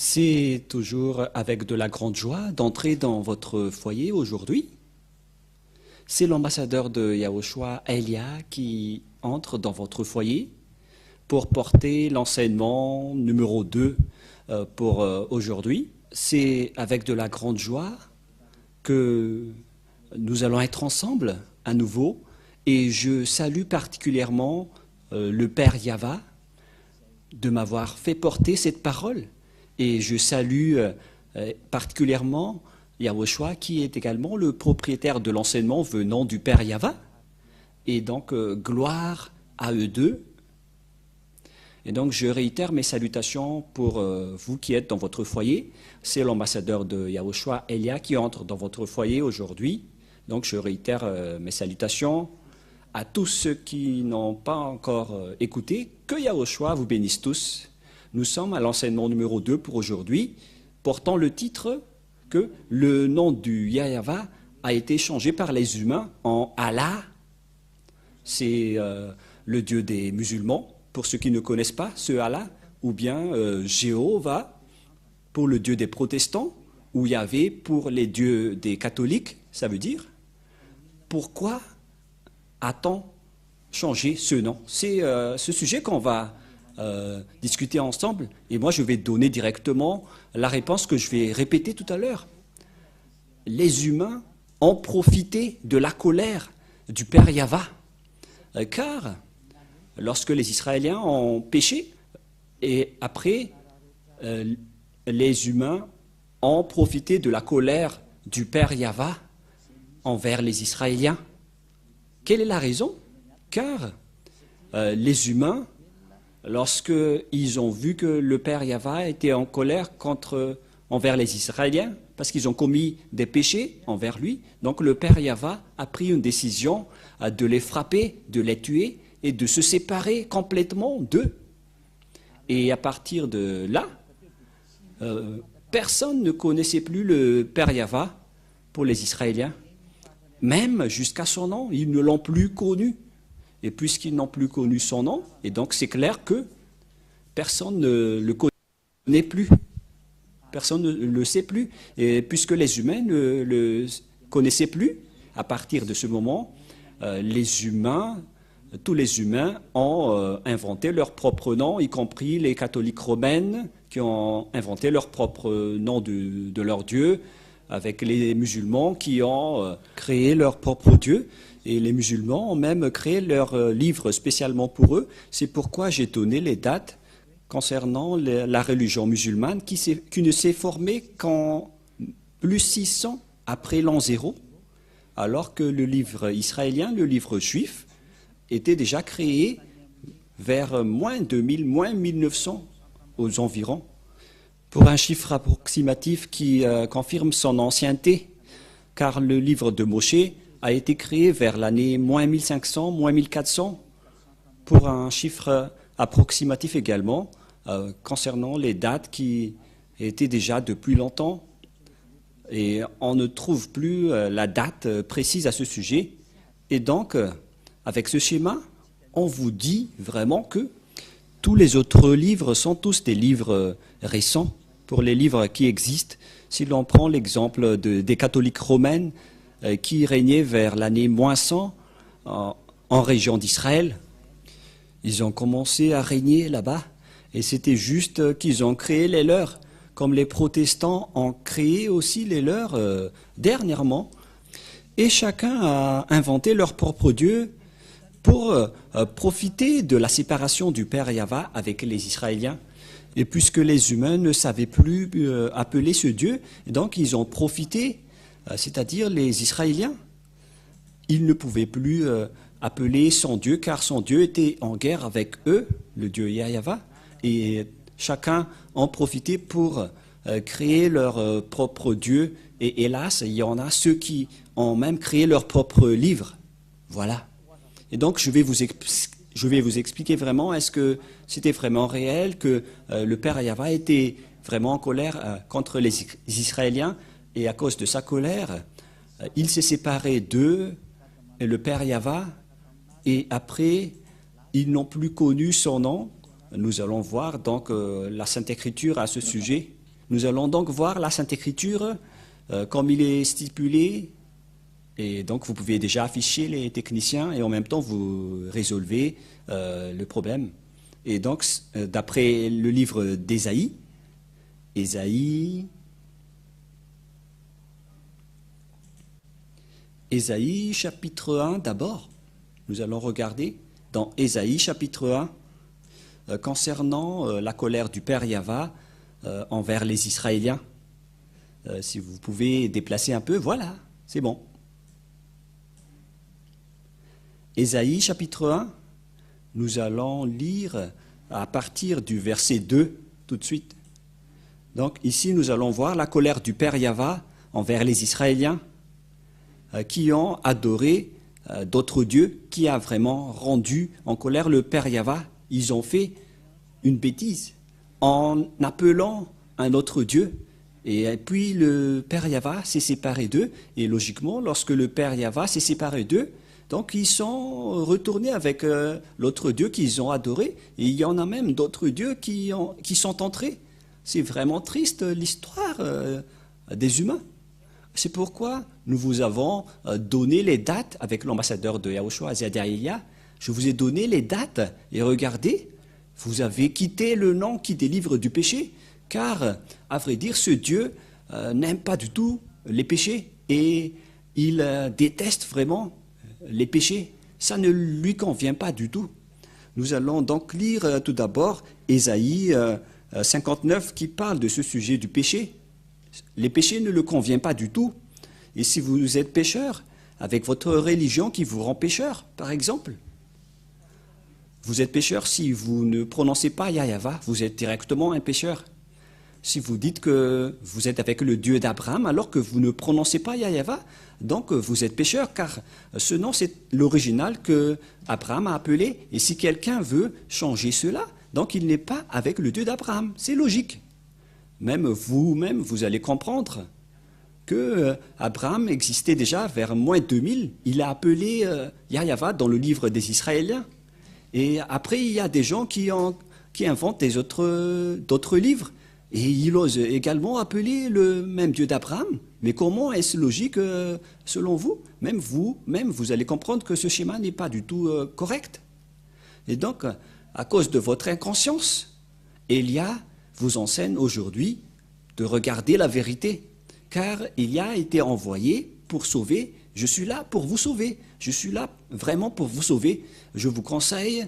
C'est toujours avec de la grande joie d'entrer dans votre foyer aujourd'hui. C'est l'ambassadeur de Yahushua, Elia, qui entre dans votre foyer pour porter l'enseignement numéro 2 pour aujourd'hui. C'est avec de la grande joie que nous allons être ensemble à nouveau et je salue particulièrement le Père Yava de m'avoir fait porter cette parole. Et je salue particulièrement Yahushua, qui est également le propriétaire de l'enseignement venant du Père Yava. Et donc, gloire à eux deux. Et donc, je réitère mes salutations pour vous qui êtes dans votre foyer. C'est l'ambassadeur de Yahushua, Elia, qui entre dans votre foyer aujourd'hui. Donc, je réitère mes salutations à tous ceux qui n'ont pas encore écouté. Que Yahushua vous bénisse tous. Nous sommes à l'enseignement numéro 2 pour aujourd'hui, portant le titre que le nom du Yahava a été changé par les humains en Allah. C'est le Dieu des musulmans, pour ceux qui ne connaissent pas ce Allah, ou bien Jéhovah pour le Dieu des protestants, ou Yahvé pour les dieux des catholiques. Ça veut dire, pourquoi a-t-on changé ce nom? C'est ce sujet qu'on va discuter ensemble, et moi je vais donner directement la réponse que je vais répéter tout à l'heure. Les humains ont profité de la colère du Père Yava, car lorsque les Israéliens ont péché, et après les humains ont profité de la colère du Père Yava envers les Israéliens. Quelle est la raison? Car les humains, lorsqu'ils ont vu que le Père Yava était en colère envers les Israéliens, parce qu'ils ont commis des péchés envers lui, donc le Père Yava a pris une décision de les frapper, de les tuer et de se séparer complètement d'eux. Et à partir de là, personne ne connaissait plus le Père Yava pour les Israéliens. Même jusqu'à son nom, ils ne l'ont plus connu. Et puisqu'ils n'ont plus connu son nom, et donc c'est clair que personne ne le connaît plus. Personne ne le sait plus. Et puisque les humains ne le connaissaient plus, à partir de ce moment, tous les humains ont inventé leur propre nom, y compris les catholiques romaines qui ont inventé leur propre nom de leur Dieu, avec les musulmans qui ont créé leur propre Dieu. Et les musulmans ont même créé leur livre spécialement pour eux. C'est pourquoi j'ai donné les dates concernant la religion musulmane qui ne s'est formée qu'en plus 600 après l'an 0, alors que le livre israélien, le livre juif, était déjà créé vers moins 2000, moins 1900 aux environs, pour un chiffre approximatif qui confirme son ancienneté, car le livre de Moshe a été créé vers l'année moins 1500, moins 1400, pour un chiffre approximatif également, concernant les dates qui étaient déjà depuis longtemps. Et on ne trouve plus la date précise à ce sujet. Et donc, avec ce schéma, on vous dit vraiment que tous les autres livres sont tous des livres récents, pour les livres qui existent. Si l'on prend l'exemple des catholiques romaines, qui régnaient vers l'année moins 100 en région d'Israël. Ils ont commencé à régner là-bas et c'était juste qu'ils ont créé les leurs, comme les protestants ont créé aussi les leurs dernièrement. Et chacun a inventé leur propre Dieu pour profiter de la séparation du Père Yava avec les Israéliens. Et puisque les humains ne savaient plus appeler ce Dieu, donc ils ont profité, c'est-à-dire les Israéliens. Ils ne pouvaient plus appeler son Dieu, car son Dieu était en guerre avec eux, le Dieu Yahava, et chacun en profitait pour créer leur propre Dieu. Et hélas, il y en a ceux qui ont même créé leur propre livre. Voilà. Et donc, je vais vous expliquer vraiment, est-ce que c'était vraiment réel, que le Père Yahva était vraiment en colère contre les Israéliens. Et à cause de sa colère, il s'est séparé d'eux, et le Père Yava, et après, ils n'ont plus connu son nom. Nous allons voir donc la Sainte Écriture à ce sujet. Nous allons donc voir la Sainte Écriture comme il est stipulé. Et donc, vous pouvez déjà afficher les techniciens et en même temps, vous résolvez le problème. Et donc, d'après le livre d'Ésaïe, Ésaïe chapitre 1 d'abord, nous allons regarder dans Ésaïe chapitre 1 concernant la colère du Père Yahva envers les Israéliens. Si vous pouvez déplacer un peu, voilà, c'est bon. Ésaïe chapitre 1, nous allons lire à partir du verset 2 tout de suite. Donc ici, nous allons voir la colère du Père Yahva envers les Israéliens qui ont adoré d'autres dieux, qui a vraiment rendu en colère le Père Yahva. Ils ont fait une bêtise en appelant un autre Dieu. Et puis le Père Yahva s'est séparé d'eux. Et logiquement, lorsque le Père Yahva s'est séparé d'eux, donc ils sont retournés avec l'autre Dieu qu'ils ont adoré. Et il y en a même d'autres dieux qui sont entrés. C'est vraiment triste l'histoire des humains. C'est pourquoi nous vous avons donné les dates avec l'ambassadeur de Yahushua, Azadiaïlia. Je vous ai donné les dates et regardez, vous avez quitté le nom qui délivre du péché, car, à vrai dire, ce Dieu n'aime pas du tout les péchés et il déteste vraiment les péchés. Ça ne lui convient pas du tout. Nous allons donc lire tout d'abord Ésaïe 59 qui parle de ce sujet du péché. Les péchés ne le conviennent pas du tout. Et si vous êtes pécheur, avec votre religion qui vous rend pécheur, par exemple, vous êtes pécheur si vous ne prononcez pas Yahva, vous êtes directement un pécheur. Si vous dites que vous êtes avec le Dieu d'Abraham alors que vous ne prononcez pas Yahva, donc vous êtes pécheur, car ce nom c'est l'original que Abraham a appelé. Et si quelqu'un veut changer cela, donc il n'est pas avec le Dieu d'Abraham. C'est logique. Même vous-même, vous allez comprendre que Abraham existait déjà vers moins 2000. Il a appelé Yahva dans le livre des Israéliens. Et après, il y a des gens qui inventent d'autres livres. Et ils osent également appeler le même Dieu d'Abraham. Mais comment est-ce logique selon vous? Même vous allez comprendre que ce schéma n'est pas du tout correct. Et donc, à cause de votre inconscience, Élia vous enseigne aujourd'hui de regarder la vérité. Car il a été envoyé pour sauver. Je suis là pour vous sauver. Je suis là vraiment pour vous sauver. Je vous conseille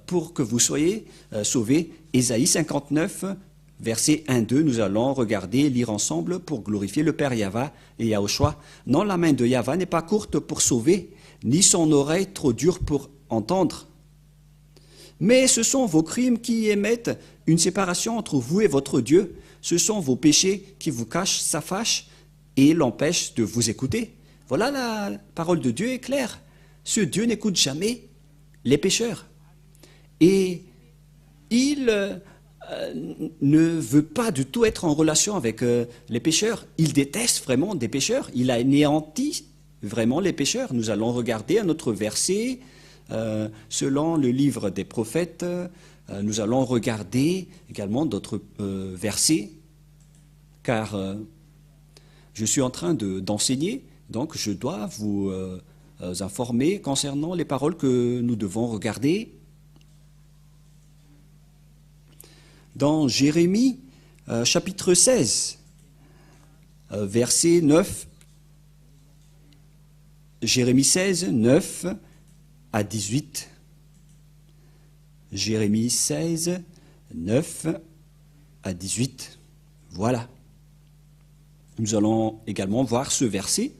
pour que vous soyez sauvés. Ésaïe 59, verset 1-2, nous allons regarder, lire ensemble pour glorifier le Père Yahva et Yahushua. Non, la main de Yahva n'est pas courte pour sauver, ni son oreille trop dure pour entendre. Mais ce sont vos crimes qui émettent une séparation entre vous et votre Dieu. Ce sont vos péchés qui vous cachent sa fâche et l'empêchent de vous écouter. Voilà, la parole de Dieu est claire. Ce Dieu n'écoute jamais les pécheurs. Et il ne veut pas du tout être en relation avec les pécheurs. Il déteste vraiment des pécheurs. Il a anéanti vraiment les pécheurs. Nous allons regarder un autre verset. Selon le livre des prophètes, nous allons regarder également d'autres versets, car je suis en train d'enseigner, donc je dois vous informer concernant les paroles que nous devons regarder. Dans Jérémie, chapitre 16, verset 9, Jérémie 16, 9 à 18. Jérémie 16, 9 à 18. Voilà. Nous allons également voir ce verset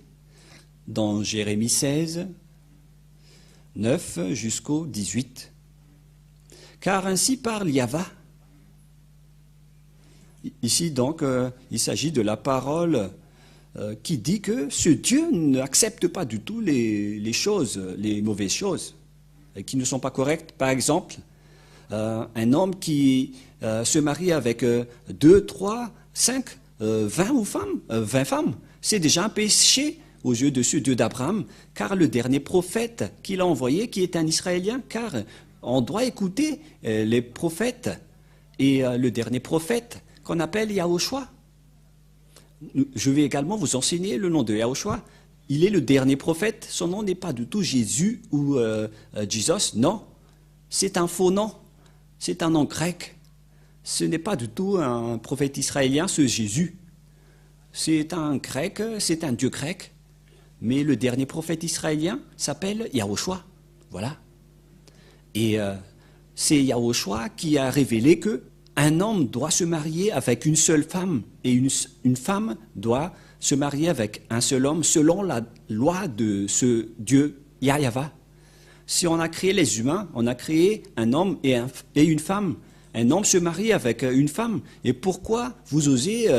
dans Jérémie 16, 9 jusqu'au 18. Car ainsi parle Yahva. Ici donc, il s'agit de la parole qui dit que ce Dieu n'accepte pas du tout les choses, les mauvaises choses, qui ne sont pas correctes. Par exemple, un homme qui se marie avec 2, 3, 5, 20 femmes, c'est déjà un péché aux yeux de ce Dieu d'Abraham, car le dernier prophète qu'il a envoyé, qui est un Israélien, car on doit écouter les prophètes. Et le dernier prophète, qu'on appelle Yahushua. Je vais également vous enseigner le nom de Yahushua. Il est le dernier prophète. Son nom n'est pas du tout Jésus ou Jesus. Non, c'est un faux nom. C'est un nom grec. Ce n'est pas du tout un prophète israélien, ce Jésus. C'est un grec, c'est un dieu grec. Mais le dernier prophète israélien s'appelle Yahushua. Voilà. Et c'est Yahushua qui a révélé que un homme doit se marier avec une seule femme et une femme doit se marier avec un seul homme selon la loi de ce Dieu Yahva. Si on a créé les humains, on a créé un homme et une femme. Un homme se marie avec une femme. Et pourquoi vous osez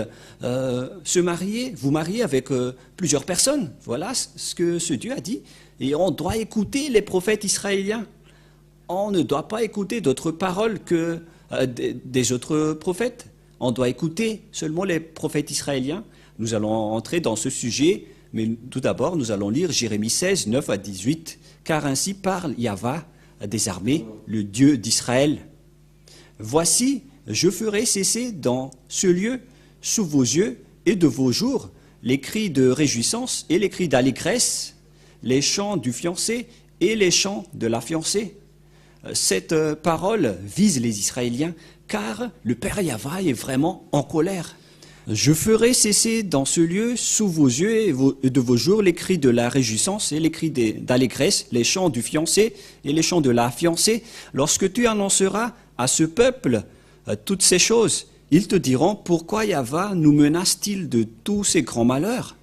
vous marier avec plusieurs personnes? Voilà ce que ce Dieu a dit. Et on doit écouter les prophètes israéliens. On ne doit pas écouter d'autres paroles que des autres prophètes. On doit écouter seulement les prophètes israéliens. Nous allons entrer dans ce sujet, mais tout d'abord, nous allons lire Jérémie 16, 9 à 18. Car ainsi parle Yahva des armées, le Dieu d'Israël. Voici, je ferai cesser dans ce lieu, sous vos yeux et de vos jours, les cris de réjouissance et les cris d'allégresse, les chants du fiancé et les chants de la fiancée. Cette parole vise les Israéliens, car le Père Yahva est vraiment en colère. Je ferai cesser dans ce lieu, sous vos yeux et de vos jours, les cris de la réjouissance et les cris d'allégresse, les chants du fiancé et les chants de la fiancée. Lorsque tu annonceras à ce peuple toutes ces choses, ils te diront, pourquoi Yahva nous menace-t-il de tous ces grands malheurs?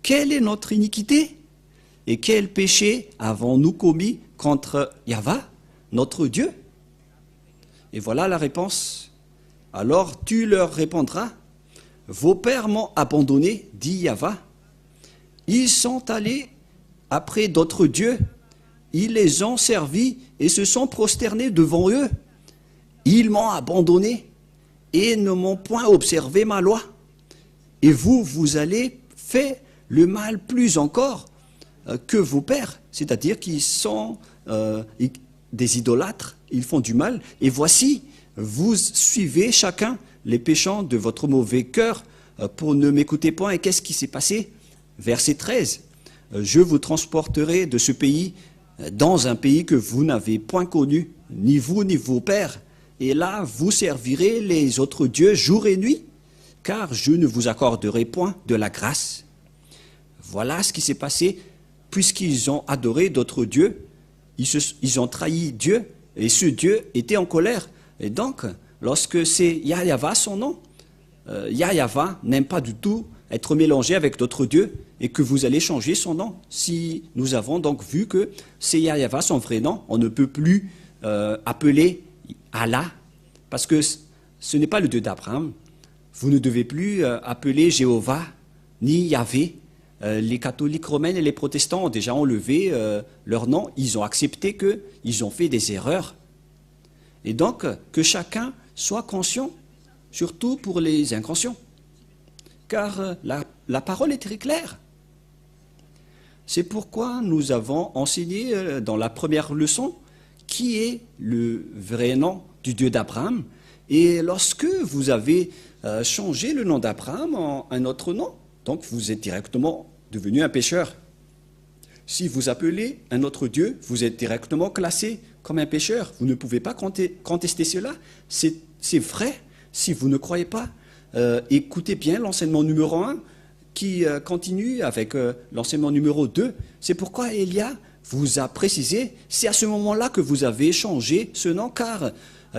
Quelle est notre iniquité? Et quel péché avons-nous commis contre Yahva, notre Dieu? Et voilà la réponse. Alors tu leur répondras, vos pères m'ont abandonné, dit Yahva. Ils sont allés après d'autres dieux, ils les ont servis et se sont prosternés devant eux. Ils m'ont abandonné et ne m'ont point observé ma loi. Et vous, vous allez faire le mal plus encore que vos pères, c'est-à-dire qu'ils sont des idolâtres, ils font du mal. Et voici, vous suivez chacun les péchants de votre mauvais cœur pour ne m'écouter point. Et qu'est-ce qui s'est passé? Verset 13. Je vous transporterai de ce pays dans un pays que vous n'avez point connu, ni vous ni vos pères. Et là, vous servirez les autres dieux jour et nuit, car je ne vous accorderai point de la grâce. Voilà ce qui s'est passé, puisqu'ils ont adoré d'autres dieux, ils ont trahi Dieu, et ce Dieu était en colère. Et donc, lorsque c'est Yahva son nom, Yahva n'aime pas du tout être mélangé avec d'autres dieux, et que vous allez changer son nom. Si nous avons donc vu que c'est Yahva son vrai nom, on ne peut plus appeler Allah, parce que ce n'est pas le Dieu d'Abraham. Vous ne devez plus appeler Jéhovah ni Yahvé. Les catholiques romains et les protestants ont déjà enlevé leur nom. Ils ont accepté qu'ils ont fait des erreurs. Et donc, que chacun soit conscient, surtout pour les inconscients. Car la parole est très claire. C'est pourquoi nous avons enseigné dans la première leçon qui est le vrai nom du Dieu d'Abraham. Et lorsque vous avez changé le nom d'Abraham en un autre nom, donc vous êtes directement devenu un pécheur. Si vous appelez un autre Dieu, vous êtes directement classé comme un pécheur. Vous ne pouvez pas contester cela. C'est vrai. Si vous ne croyez pas, écoutez bien l'enseignement numéro 1 qui continue avec l'enseignement numéro 2. C'est pourquoi Elia vous a précisé, c'est à ce moment-là que vous avez changé ce nom, car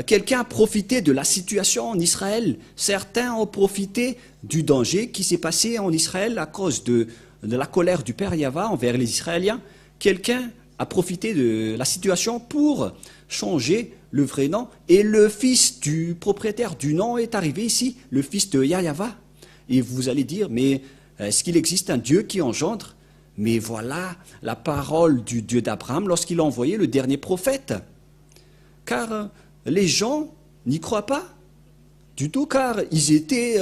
quelqu'un a profité de la situation en Israël. Certains ont profité du danger qui s'est passé en Israël à cause de la colère du Père Yahva envers les Israéliens. Quelqu'un a profité de la situation pour changer le vrai nom. Et le fils du propriétaire du nom est arrivé ici, le fils de Yahva. Et vous allez dire, mais est-ce qu'il existe un Dieu qui engendre? Mais voilà la parole du Dieu d'Abraham lorsqu'il a envoyé le dernier prophète. Car les gens n'y croient pas du tout, car ils étaient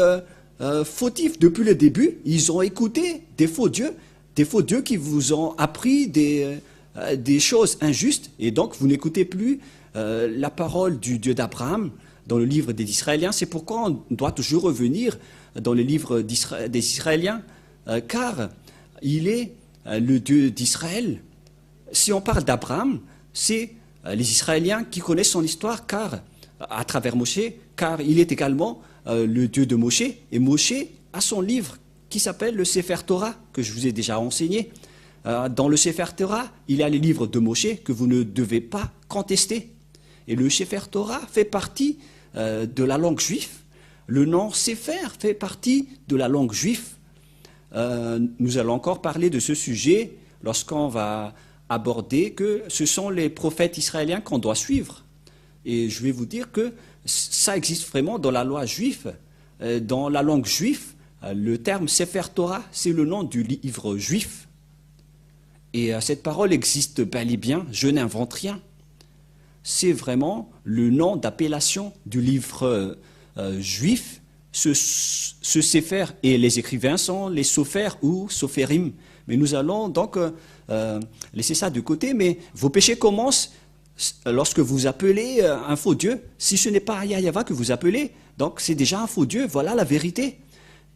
fautifs depuis le début. Ils ont écouté des faux dieux qui vous ont appris des choses injustes. Et donc, vous n'écoutez plus la parole du Dieu d'Abraham. dans le livre des Israéliens. C'est pourquoi on doit toujours revenir dans le livre des Israéliens, car il est le Dieu d'Israël. Si on parle d'Abraham, c'est les Israéliens qui connaissent son histoire, car à travers Moshe, car il est également le Dieu de Moshe. Et Moshe a son livre qui s'appelle le Sefer Torah, que je vous ai déjà enseigné. Dans le Sefer Torah, il y a les livres de Moshe que vous ne devez pas contester. Et le Sefer Torah fait partie de la langue juive. Le nom Sefer fait partie de la langue juive. Nous allons encore parler de ce sujet lorsqu'on va aborder que ce sont les prophètes israéliens qu'on doit suivre. Et je vais vous dire que ça existe vraiment dans la loi juive, dans la langue juive. Le terme Sefer Torah, c'est le nom du livre juif. Et cette parole existe bel et bien, je n'invente rien. C'est vraiment le nom d'appellation du livre juif. Ce Sefer, et les écrivains sont les Sofer ou Soferim. Mais nous allons donc laisser ça de côté. Mais vos péchés commencent lorsque vous appelez un faux Dieu. Si ce n'est pas Yahyawa que vous appelez, donc c'est déjà un faux Dieu, voilà la vérité.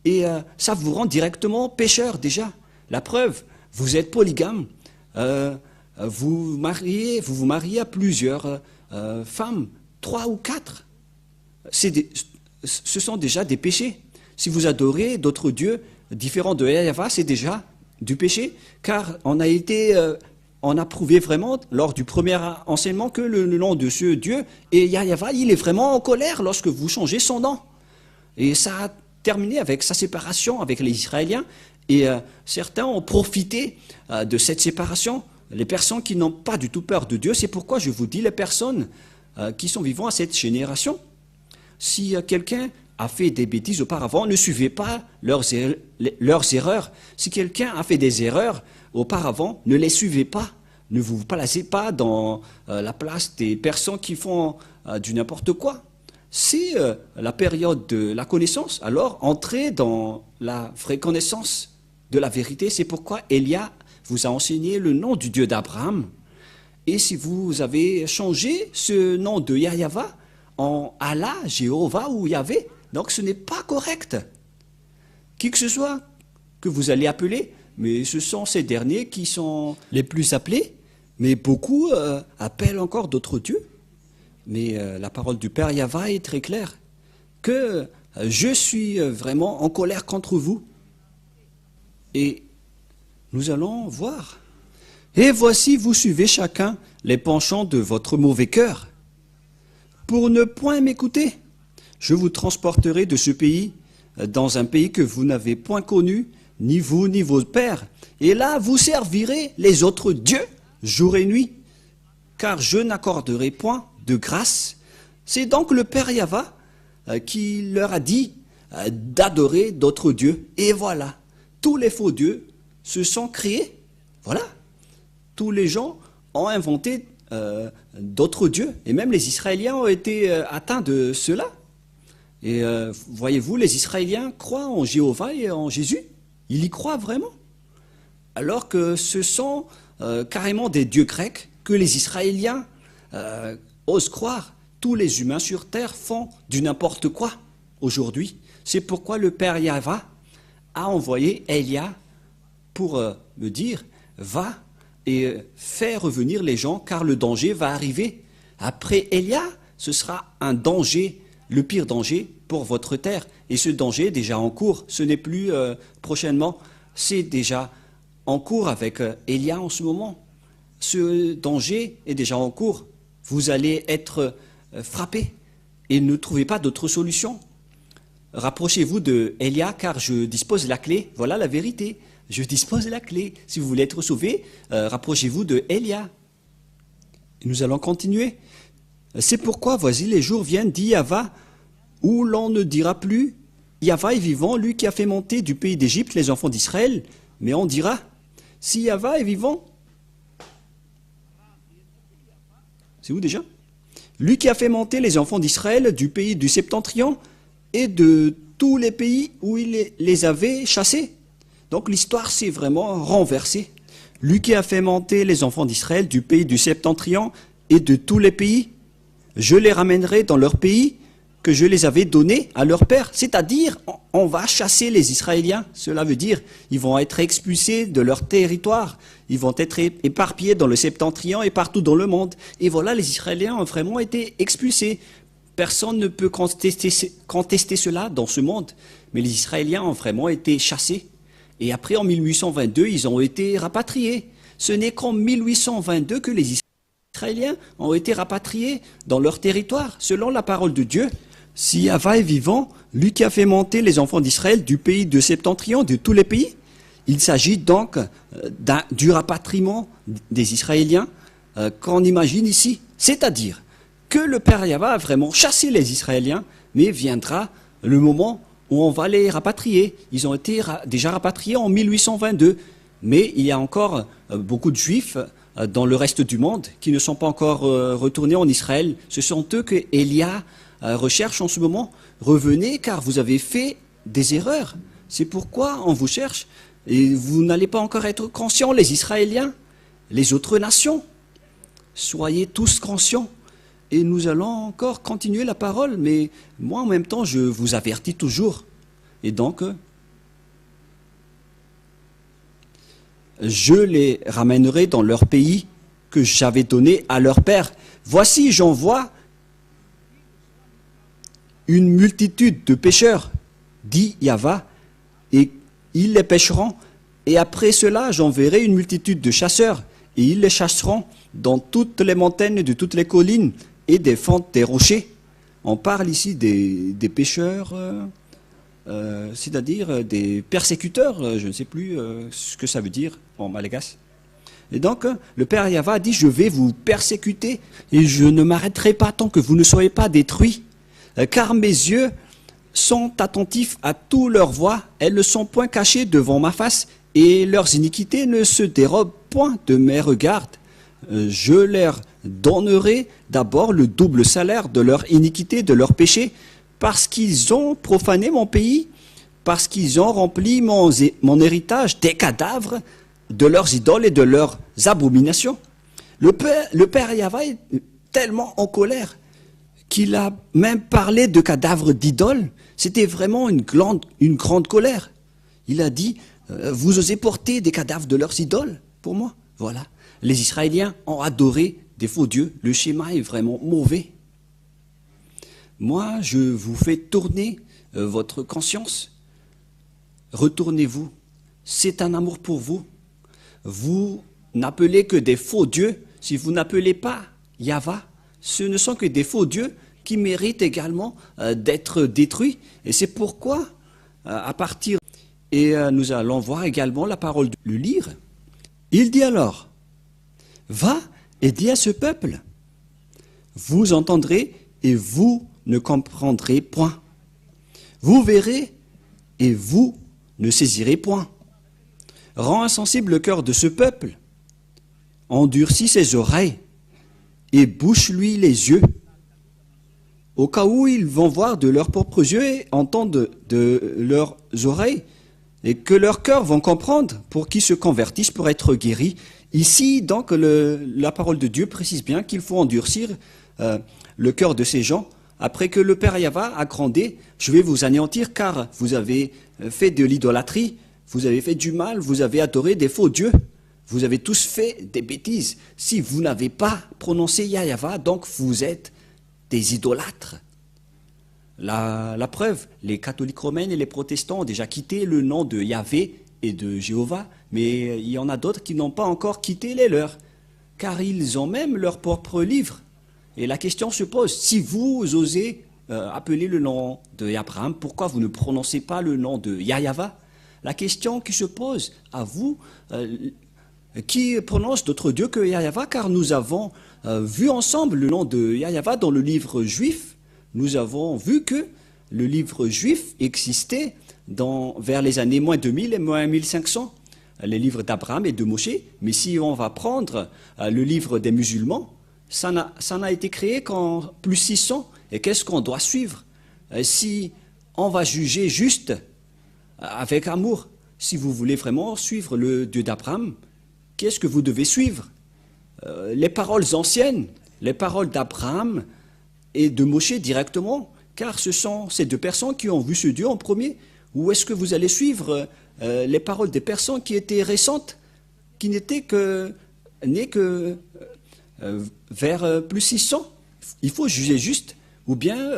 Et ça vous rend directement pécheur déjà. La preuve, vous êtes polygame, vous vous mariez à plusieurs femmes, 3 ou 4. Ce sont déjà des péchés. Si vous adorez d'autres dieux différents de Yahyawa, c'est déjà du péché, car on a prouvé vraiment lors du premier enseignement que le nom de ce Dieu, et Yahyawa, il est vraiment en colère lorsque vous changez son nom. Et ça a terminé avec sa séparation avec les Israéliens, et certains ont profité de cette séparation. Les personnes qui n'ont pas du tout peur de Dieu, c'est pourquoi je vous dis, les personnes qui sont vivant à cette génération, si quelqu'un a fait des bêtises auparavant, ne suivez pas leurs erreurs. Si quelqu'un a fait des erreurs auparavant, ne les suivez pas. Ne vous placez pas dans la place des personnes qui font du n'importe quoi. C'est la période de la connaissance, alors entrez dans la vraie connaissance de la vérité. C'est pourquoi Elia vous a enseigné le nom du Dieu d'Abraham. Et si vous avez changé ce nom de Yahyawa en Allah, Jéhovah ou Yahvé, donc ce n'est pas correct. Qui que ce soit que vous allez appeler, mais ce sont ces derniers qui sont les plus appelés, mais beaucoup appellent encore d'autres dieux. Mais la parole du Père Yahva est très claire, que je suis vraiment en colère contre vous. Et nous allons voir. Et voici, vous suivez chacun les penchants de votre mauvais cœur. Pour ne point m'écouter, je vous transporterai de ce pays dans un pays que vous n'avez point connu, ni vous ni vos pères. Et là, vous servirez les autres dieux jour et nuit, car je n'accorderai point de grâce. C'est donc le Père Yahva qui leur a dit d'adorer d'autres dieux. Et voilà, tous les faux dieux se sont créés. Voilà, tous les gens ont inventé d'autres dieux. Et même les Israéliens ont été atteints de cela. Et voyez-vous, les Israéliens croient en Jéhovah et en Jésus. Ils y croient vraiment. Alors que ce sont carrément des dieux grecs que les Israéliens osent croire. Tous les humains sur terre font du n'importe quoi aujourd'hui. C'est pourquoi le Père Yahva a envoyé Elia pour me dire, va et fais revenir les gens, car le danger va arriver. Après Elia, ce sera un danger, le pire danger pour votre terre. Et ce danger est déjà en cours. Ce n'est plus prochainement, c'est déjà en cours avec Elia en ce moment. Ce danger est déjà en cours. Vous allez être frappés et ne trouvez pas d'autre solution. Rapprochez-vous de Elia, car je dispose de la clé. Voilà la vérité. Je dispose de la clé. Si vous voulez être sauvé, rapprochez-vous de Elia. Nous allons continuer. C'est pourquoi, voici, les jours viennent, dit Yahva, où l'on ne dira plus, Yahva est vivant, lui qui a fait monter du pays d'Égypte les enfants d'Israël, mais on dira, si Yahva est vivant, c'est où déjà? Lui qui a fait monter les enfants d'Israël du pays du Septentrion et de tous les pays où il les avait chassés. Donc l'histoire s'est vraiment renversée. Lui qui a fait monter les enfants d'Israël du pays du Septentrion et de tous les pays, je les ramènerai dans leur pays, que je les avais donnés à leur père. C'est-à-dire, on va chasser les Israéliens. Cela veut dire, ils vont être expulsés de leur territoire. Ils vont être éparpillés dans le Septentrion et partout dans le monde. Et voilà, les Israéliens ont vraiment été expulsés. Personne ne peut contester cela dans ce monde. Mais les Israéliens ont vraiment été chassés. Et après, en 1822, ils ont été rapatriés. Ce n'est qu'en 1822 que les Israéliens ont été rapatriés dans leur territoire, selon la parole de Dieu. Si Yahva est vivant, lui qui a fait monter les enfants d'Israël du pays de Septentrion, de tous les pays, il s'agit donc du rapatriement des Israéliens qu'on imagine ici. C'est-à-dire que le Père Yahva a vraiment chassé les Israéliens, mais viendra le moment où on va les rapatrier. Ils ont été déjà rapatriés en 1822, mais il y a encore beaucoup de Juifs dans le reste du monde qui ne sont pas encore retournés en Israël. Ce sont eux que Élia recherche en ce moment. Revenez car vous avez fait des erreurs. C'est pourquoi on vous cherche. Et vous n'allez pas encore être conscients, les Israéliens, les autres nations. Soyez tous conscients. Et nous allons encore continuer la parole, mais moi en même temps je vous avertis toujours. Et donc, je les ramènerai dans leur pays que j'avais donné à leur père. Voici, j'envoie une multitude de pêcheurs, dit Yahva, et ils les pêcheront. Et après cela, j'enverrai une multitude de chasseurs, et ils les chasseront dans toutes les montagnes de toutes les collines et des fentes des rochers. On parle ici des pêcheurs, c'est-à-dire des persécuteurs, je ne sais plus ce que ça veut dire en malagasy. Et donc, le Père Yahva a dit, je vais vous persécuter et je ne m'arrêterai pas tant que vous ne soyez pas détruits, car mes yeux sont attentifs à tous leurs voies, elles ne sont point cachées devant ma face, et leurs iniquités ne se dérobent point de mes regards. Je leur donnerai d'abord le double salaire de leur iniquité, de leur péché, parce qu'ils ont profané mon pays, parce qu'ils ont rempli mon héritage des cadavres de leurs idoles et de leurs abominations. Le Père Yahva est tellement en colère qu'il a même parlé de cadavres d'idoles. C'était vraiment une grande colère. Il a dit, vous osez porter des cadavres de leurs idoles pour moi? Voilà. Les Israéliens ont adoré des faux dieux. Le schéma est vraiment mauvais. Moi, je vous fais tourner votre conscience. Retournez-vous. C'est un amour pour vous. Vous n'appelez que des faux dieux. Si vous n'appelez pas Yahva, ce ne sont que des faux dieux qui méritent également d'être détruits. Et c'est pourquoi, à partir... Et nous allons voir également la parole de le lire. Il dit alors, va et dis à ce peuple, vous entendrez et vous ne comprendrez point. Vous verrez et vous ne saisirez point. Rends insensible le cœur de ce peuple, endurcis ses oreilles et bouche-lui les yeux, au cas où ils vont voir de leurs propres yeux et entendre de leurs oreilles, et que leurs cœurs vont comprendre pour qu'ils se convertissent pour être guéris. Ici, donc, la parole de Dieu précise bien qu'il faut endurcir le cœur de ces gens. Après que le Père Yahva a grondé, je vais vous anéantir car vous avez fait de l'idolâtrie, vous avez fait du mal, vous avez adoré des faux dieux, vous avez tous fait des bêtises. Si vous n'avez pas prononcé Yahva, donc vous êtes des idolâtres. La preuve, les catholiques romains et les protestants ont déjà quitté le nom de Yahvé et de Jéhovah, mais il y en a d'autres qui n'ont pas encore quitté les leurs, car ils ont même leur propre livre. Et la question se pose, si vous osez appeler le nom de Abraham, pourquoi vous ne prononcez pas le nom de Yahva? La question qui se pose à vous, qui prononce d'autres dieux que Yahva, car nous avons vu ensemble le nom de Yahva dans le livre juif. Nous avons vu que le livre juif existait vers les années moins 2000 et moins 1500, les livres d'Abraham et de Moshe. Mais si on va prendre le livre des musulmans, ça n'a été créé qu'en plus 600. Et qu'est-ce qu'on doit suivre? Si on va juger juste avec amour, si vous voulez vraiment suivre le Dieu d'Abraham, qu'est-ce que vous devez suivre? Les paroles anciennes, les paroles d'Abraham et de Moshe directement, car ce sont ces deux personnes qui ont vu ce Dieu en premier. Ou est-ce que vous allez suivre les paroles des personnes qui étaient récentes, qui n'étaient nées que vers plus 600? Il faut juger juste. Ou bien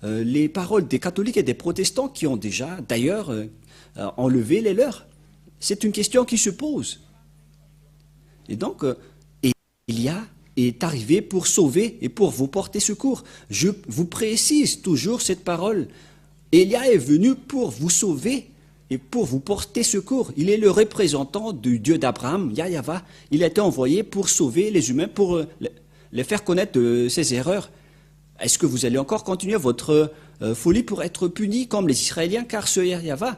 les paroles des catholiques et des protestants qui ont déjà, d'ailleurs, enlevé les leurs. C'est une question qui se pose. Et donc, Élia est arrivé pour sauver et pour vous porter secours. Je vous précise toujours cette parole. Élia est venu pour vous sauver et pour vous porter secours. Il est le représentant du Dieu d'Abraham, Yahweh. Il a été envoyé pour sauver les humains, pour les faire connaître de ses erreurs. Est-ce que vous allez encore continuer votre folie pour être puni comme les Israéliens? Car ce Yahweh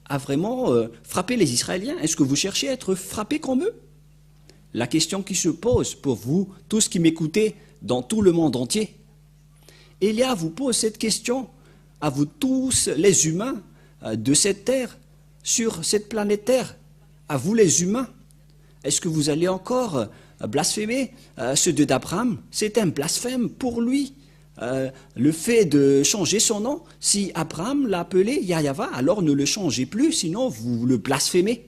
a vraiment frappé les Israéliens. Est-ce que vous cherchez à être frappé comme eux? La question qui se pose pour vous, tous qui m'écoutez dans tout le monde entier. Élia vous pose cette question à vous tous les humains de cette terre, sur cette planète Terre, à vous les humains. Est-ce que vous allez encore blasphémer ce Dieu d'Abraham? C'est un blasphème pour lui. Le fait de changer son nom, si Abraham l'a appelé Yahweh, alors ne le changez plus, sinon vous le blasphémez.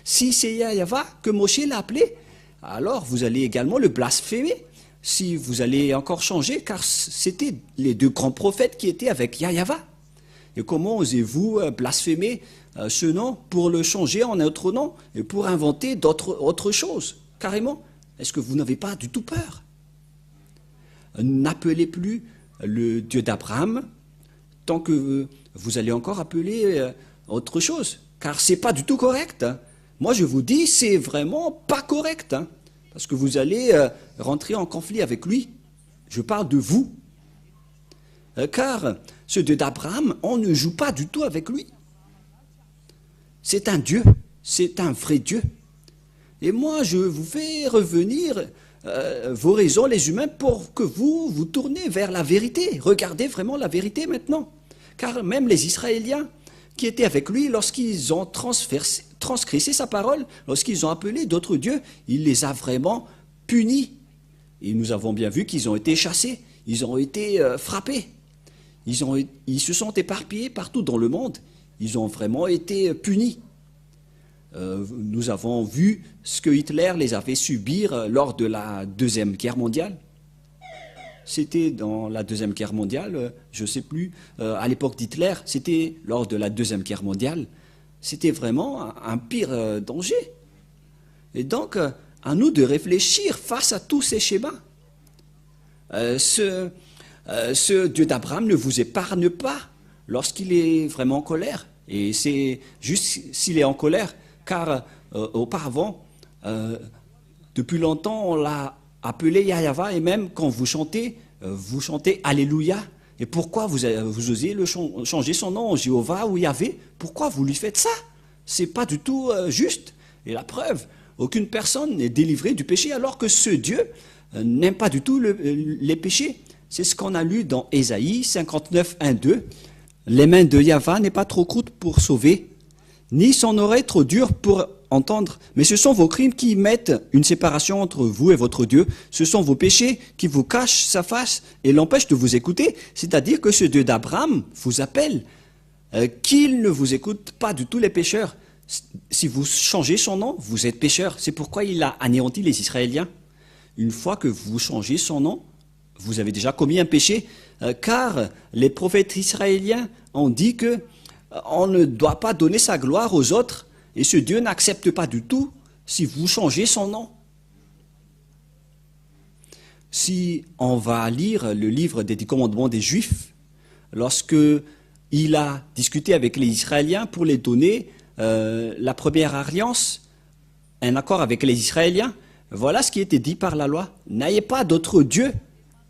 Si c'est Yahweh que Moshe l'a appelé, alors vous allez également le blasphémer. Si vous allez encore changer, car c'était les deux grands prophètes qui étaient avec Yahweh. Et comment osez-vous blasphémer ce nom pour le changer en un autre nom et pour inventer autre chose, carrément? Est-ce que vous n'avez pas du tout peur? N'appelez plus le Dieu d'Abraham tant que vous allez encore appeler autre chose, car c'est pas du tout correct. Moi, je vous dis, c'est vraiment pas correct, parce que vous allez rentrer en conflit avec lui. Je parle de vous. Car ce Dieu d'Abraham, on ne joue pas du tout avec lui. C'est un Dieu, c'est un vrai Dieu. Et moi, je vous fais revenir vos raisons, les humains, pour que vous tournez vers la vérité. Regardez vraiment la vérité maintenant. Car même les Israéliens qui étaient avec lui, lorsqu'ils ont transgressé sa parole, lorsqu'ils ont appelé d'autres dieux, il les a vraiment punis. Et nous avons bien vu qu'ils ont été chassés, ils ont été frappés. Ils se sont éparpillés partout dans le monde. Ils ont vraiment été punis. Nous avons vu ce que Hitler les avait subir lors de la Deuxième Guerre mondiale. C'était dans la Deuxième Guerre mondiale, je ne sais plus, à l'époque d'Hitler, c'était lors de la Deuxième Guerre mondiale. C'était vraiment un pire danger. Et donc, à nous de réfléchir face à tous ces schémas. Ce Dieu d'Abraham ne vous épargne pas lorsqu'il est vraiment en colère. Et c'est juste s'il est en colère, car auparavant, depuis longtemps, on l'a appelé Yahweh, et même quand vous chantez Alléluia. Et pourquoi vous osez changer son nom, Jéhovah ou Yahvé? Pourquoi vous lui faites ça? C'est pas du tout juste. Et la preuve, aucune personne n'est délivrée du péché, alors que ce Dieu n'aime pas du tout les péchés. C'est ce qu'on a lu dans Ésaïe 59, 1, 2. Les mains de Yahvé n'est pas trop courtes pour sauver, ni son oreille trop dure pour entendre. Mais ce sont vos crimes qui mettent une séparation entre vous et votre Dieu. Ce sont vos péchés qui vous cachent sa face et l'empêchent de vous écouter. C'est-à-dire que ce Dieu d'Abraham vous appelle, qu'il ne vous écoute pas du tout les pécheurs. Si vous changez son nom, vous êtes pécheur. C'est pourquoi il a anéanti les Israéliens. Une fois que vous changez son nom, vous avez déjà commis un péché, car les prophètes israéliens ont dit que on ne doit pas donner sa gloire aux autres, et ce Dieu n'accepte pas du tout si vous changez son nom. Si on va lire le livre des 10 commandements des Juifs, lorsque il a discuté avec les Israéliens pour les donner la première alliance, un accord avec les Israéliens, voilà ce qui était dit par la loi. N'ayez pas d'autre Dieu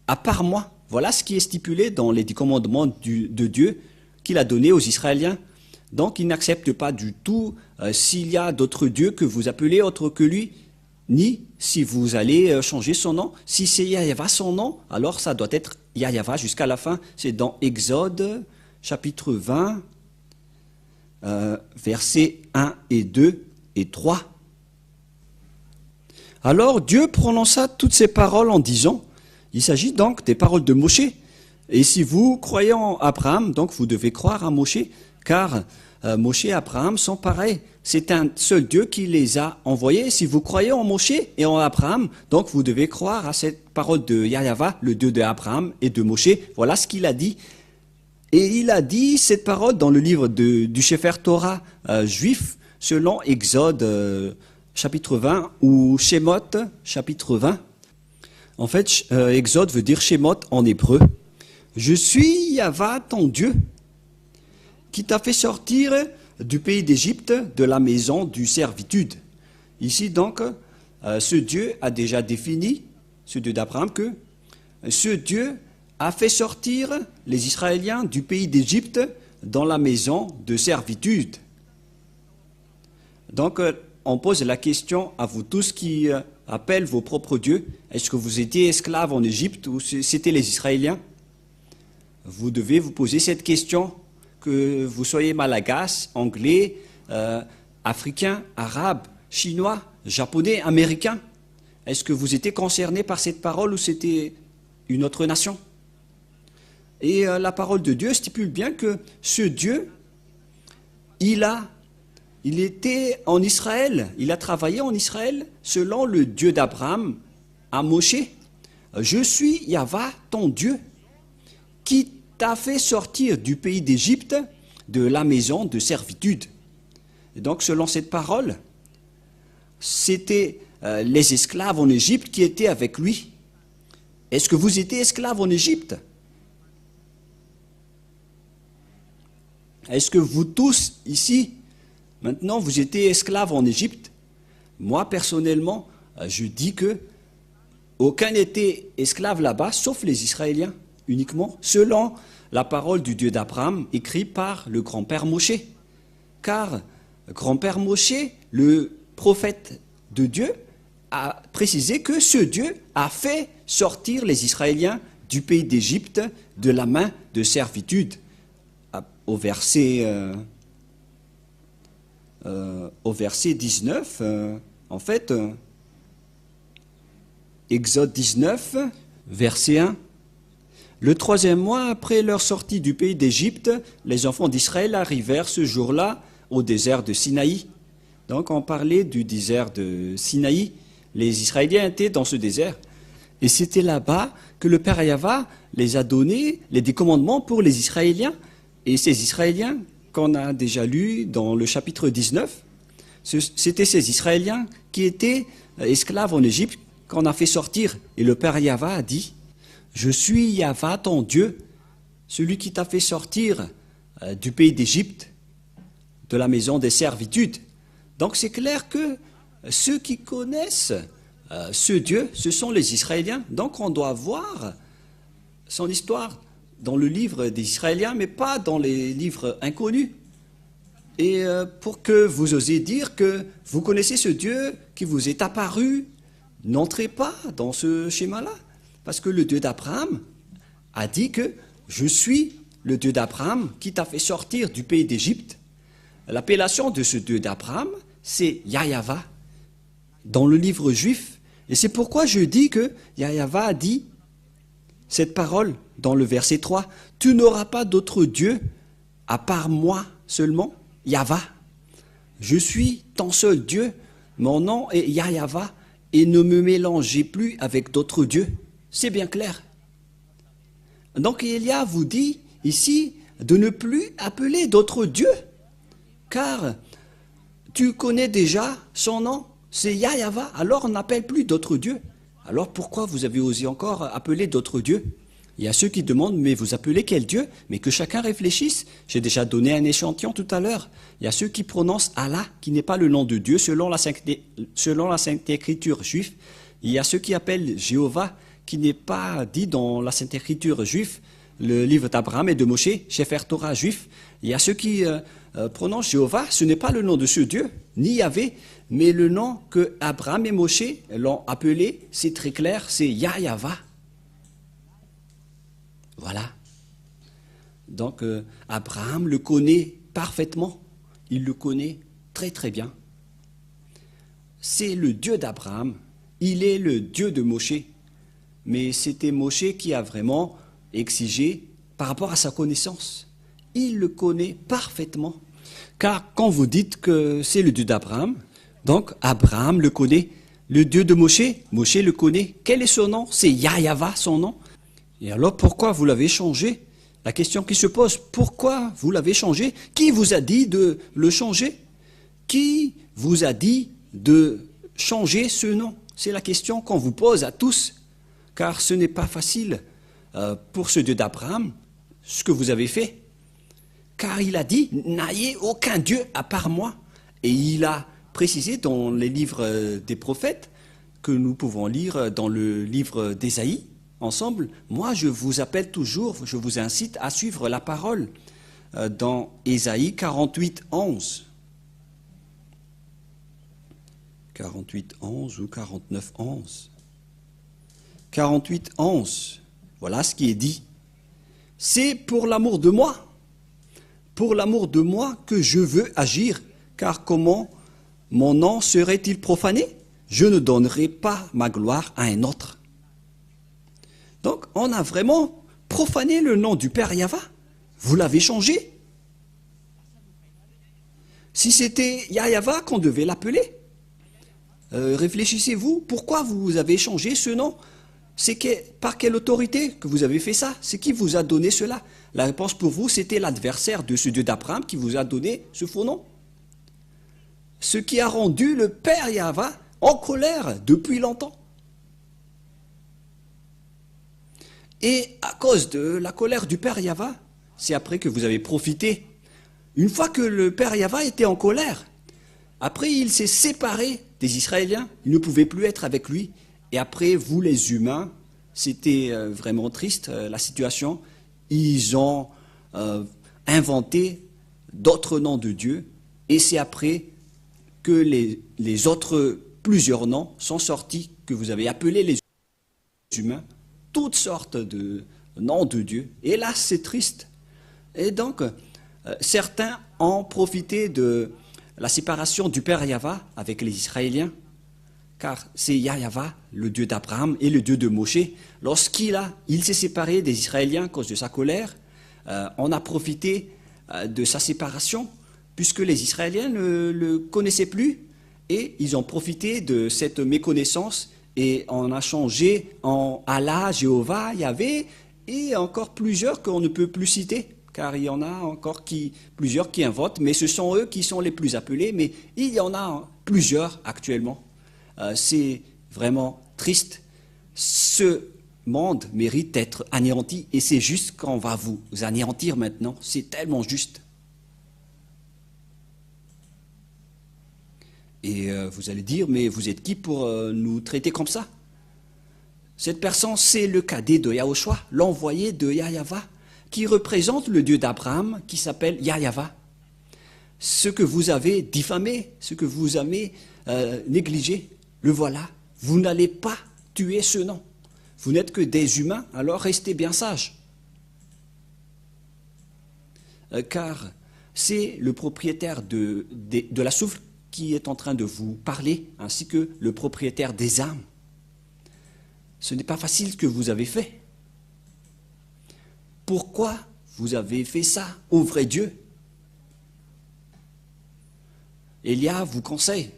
à part moi. Voilà ce qui est stipulé dans les 10 commandements de Dieu qu'il a donné aux Israéliens. Donc il n'accepte pas du tout s'il y a d'autres dieux que vous appelez autre que lui, ni si vous allez changer son nom. Si c'est Yahweh son nom, alors ça doit être Yahweh jusqu'à la fin. C'est dans Exode chapitre 20, versets 1 et 2 et 3. Alors Dieu prononça toutes ces paroles en disant, il s'agit donc des paroles de Moshe, Et si vous croyez en Abraham, donc vous devez croire à Moshe, car Moshe et Abraham sont pareils. C'est un seul Dieu qui les a envoyés. Si vous croyez en Moshe et en Abraham, donc vous devez croire à cette parole de Yahweh, le Dieu d'Abraham et de Moshe. Voilà ce qu'il a dit. Et il a dit cette parole dans le livre du Sefer Torah juif, selon Exode chapitre 20 ou Shemot chapitre 20. En fait, Exode veut dire Shemot en hébreu. Je suis Yahweh ton Dieu, qui t'a fait sortir du pays d'Égypte, de la maison du servitude. Ici donc, ce Dieu a déjà défini, ce Dieu d'Abraham, que ce Dieu a fait sortir les Israéliens du pays d'Égypte dans la maison de servitude. Donc, on pose la question à vous tous qui appellent vos propres dieux. Est-ce que vous étiez esclaves en Égypte ou c'était les Israéliens? Vous devez vous poser cette question, que vous soyez malagasy, anglais, africain, arabe, chinois, japonais, américain. Est-ce que vous étiez concernés par cette parole ou c'était une autre nation? Et la parole de Dieu stipule bien que ce Dieu, il était en Israël, il a travaillé en Israël selon le Dieu d'Abraham à Moshe. Je suis Yahweh, ton Dieu, qui t'a fait sortir du pays d'Égypte, de la maison de servitude. Et donc, selon cette parole, c'était les esclaves en Égypte qui étaient avec lui. Est-ce que vous étiez esclaves en Égypte? Est-ce que vous tous, ici, maintenant, vous étiez esclaves en Égypte? Moi, personnellement, je dis que aucun n'était esclave là-bas, sauf les Israéliens, uniquement, selon la parole du Dieu d'Abraham, écrite par le grand-père Moshe. Car grand-père Moshe, le prophète de Dieu, a précisé que ce Dieu a fait sortir les Israéliens du pays d'Égypte de la main de servitude. Au verset 19, en fait, Exode 19, verset 1. Le 3e mois après leur sortie du pays d'Égypte, les enfants d'Israël arrivèrent ce jour-là au désert de Sinaï. Donc on parlait du désert de Sinaï. Les Israéliens étaient dans ce désert. Et c'était là-bas que le Père Yahweh les a donné les 10 commandements pour les Israéliens. Et ces Israéliens, qu'on a déjà lu dans le chapitre 19, c'était ces Israéliens qui étaient esclaves en Égypte qu'on a fait sortir. Et le Père Yahweh a dit, « Je suis Yahweh ton Dieu, celui qui t'a fait sortir du pays d'Égypte, de la maison des servitudes. » Donc c'est clair que ceux qui connaissent ce Dieu, ce sont les Israéliens. Donc on doit voir son histoire dans le livre des Israéliens, mais pas dans les livres inconnus. Et pour que vous osiez dire que vous connaissez ce Dieu qui vous est apparu, n'entrez pas dans ce schéma-là. Parce que le Dieu d'Abraham a dit que je suis le Dieu d'Abraham qui t'a fait sortir du pays d'Égypte. L'appellation de ce Dieu d'Abraham, c'est Yahweh dans le livre juif. Et c'est pourquoi je dis que Yahweh a dit cette parole dans le verset 3. Tu n'auras pas d'autre Dieu à part moi seulement, Yahweh. Je suis ton seul Dieu, mon nom est Yahweh, et ne me mélangez plus avec d'autres dieux. C'est bien clair. Donc Élia vous dit ici de ne plus appeler d'autres dieux, car tu connais déjà son nom, c'est Yahweh, alors on n'appelle plus d'autres dieux. Alors pourquoi vous avez osé encore appeler d'autres dieux? Il y a ceux qui demandent, mais vous appelez quel Dieu? Mais que chacun réfléchisse. J'ai déjà donné un échantillon tout à l'heure. Il y a ceux qui prononcent Allah, qui n'est pas le nom de Dieu, selon la Sainte Écriture juive. Il y a ceux qui appellent Jéhovah, qui n'est pas dit dans la Sainte Écriture juive, le livre d'Abraham et de Moshe, Sefer Torah juif. Il y a ceux qui prononcent Jéhovah, ce n'est pas le nom de ce Dieu, ni Yahvé, mais le nom que Abraham et Moshe l'ont appelé, c'est très clair, c'est Yahweh. Voilà. Donc Abraham le connaît parfaitement, il le connaît très très bien. C'est le Dieu d'Abraham, il est le Dieu de Moshe, mais c'était Moshe qui a vraiment exiger par rapport à sa connaissance. Il le connaît parfaitement. Car quand vous dites que c'est le Dieu d'Abraham, donc Abraham le connaît. Le Dieu de Moshe, Moshe le connaît. Quel est son nom? C'est Yahyawa, son nom. Et alors pourquoi vous l'avez changé? La question qui se pose, pourquoi vous l'avez changé? Qui vous a dit de le changer? Qui vous a dit de changer ce nom? C'est la question qu'on vous pose à tous, car ce n'est pas facile pour ce Dieu d'Abraham, ce que vous avez fait. Car il a dit, n'ayez aucun Dieu à part moi. Et il a précisé dans les livres des prophètes, que nous pouvons lire dans le livre d'Ésaïe, ensemble, moi je vous appelle toujours, je vous incite à suivre la parole dans Ésaïe 48, 11. 48, 11 ou 49, 11. 48, 11. Voilà ce qui est dit. C'est pour l'amour de moi que je veux agir, car comment mon nom serait-il profané? Je ne donnerai pas ma gloire à un autre. Donc, on a vraiment profané le nom du Père Yahva. Vous l'avez changé. Si c'était Yahyawa qu'on devait l'appeler, réfléchissez-vous, pourquoi vous avez changé ce nom? Par quelle autorité que vous avez fait ça? C'est qui vous a donné cela? La réponse pour vous, c'était l'adversaire de ce Dieu d'Abraham qui vous a donné ce faux nom. Ce qui a rendu le Père Yahva en colère depuis longtemps. Et à cause de la colère du Père Yahva, c'est après que vous avez profité. Une fois que le Père Yahva était en colère, après il s'est séparé des Israéliens, ils ne pouvaient plus être avec lui. Et après, vous les humains, c'était vraiment triste la situation, ils ont inventé d'autres noms de Dieu, et c'est après que les autres, plusieurs noms, sont sortis, que vous avez appelés les humains, toutes sortes de noms de Dieu. Et là, c'est triste. Et donc, certains ont profité de la séparation du Père Yahva avec les Israéliens, car c'est Yahyawa, le Dieu d'Abraham et le Dieu de Moshe. Lorsqu'il s'est séparé des Israéliens à cause de sa colère, on a profité de sa séparation, puisque les Israéliens ne le connaissaient plus, et ils ont profité de cette méconnaissance, et on a changé en Allah, Jéhovah, Yahvé, et encore plusieurs qu'on ne peut plus citer, car il y en a encore plusieurs qui inventent, mais ce sont eux qui sont les plus appelés, mais il y en a plusieurs actuellement. C'est vraiment triste. Ce monde mérite d'être anéanti, et c'est juste qu'on va vous anéantir maintenant. C'est tellement juste. Et vous allez dire, mais vous êtes qui pour nous traiter comme ça? Cette personne, c'est le cadet de Yahushua, l'envoyé de Yahyawa, qui représente le Dieu d'Abraham, qui s'appelle Yahyawa. Ce que vous avez diffamé, ce que vous avez négligé, le voilà. Vous n'allez pas tuer ce nom. Vous n'êtes que des humains, alors restez bien sages. Car c'est le propriétaire de la souffle qui est en train de vous parler, ainsi que le propriétaire des âmes. Ce n'est pas facile ce que vous avez fait. Pourquoi vous avez fait ça au vrai Dieu? Élia vous conseille,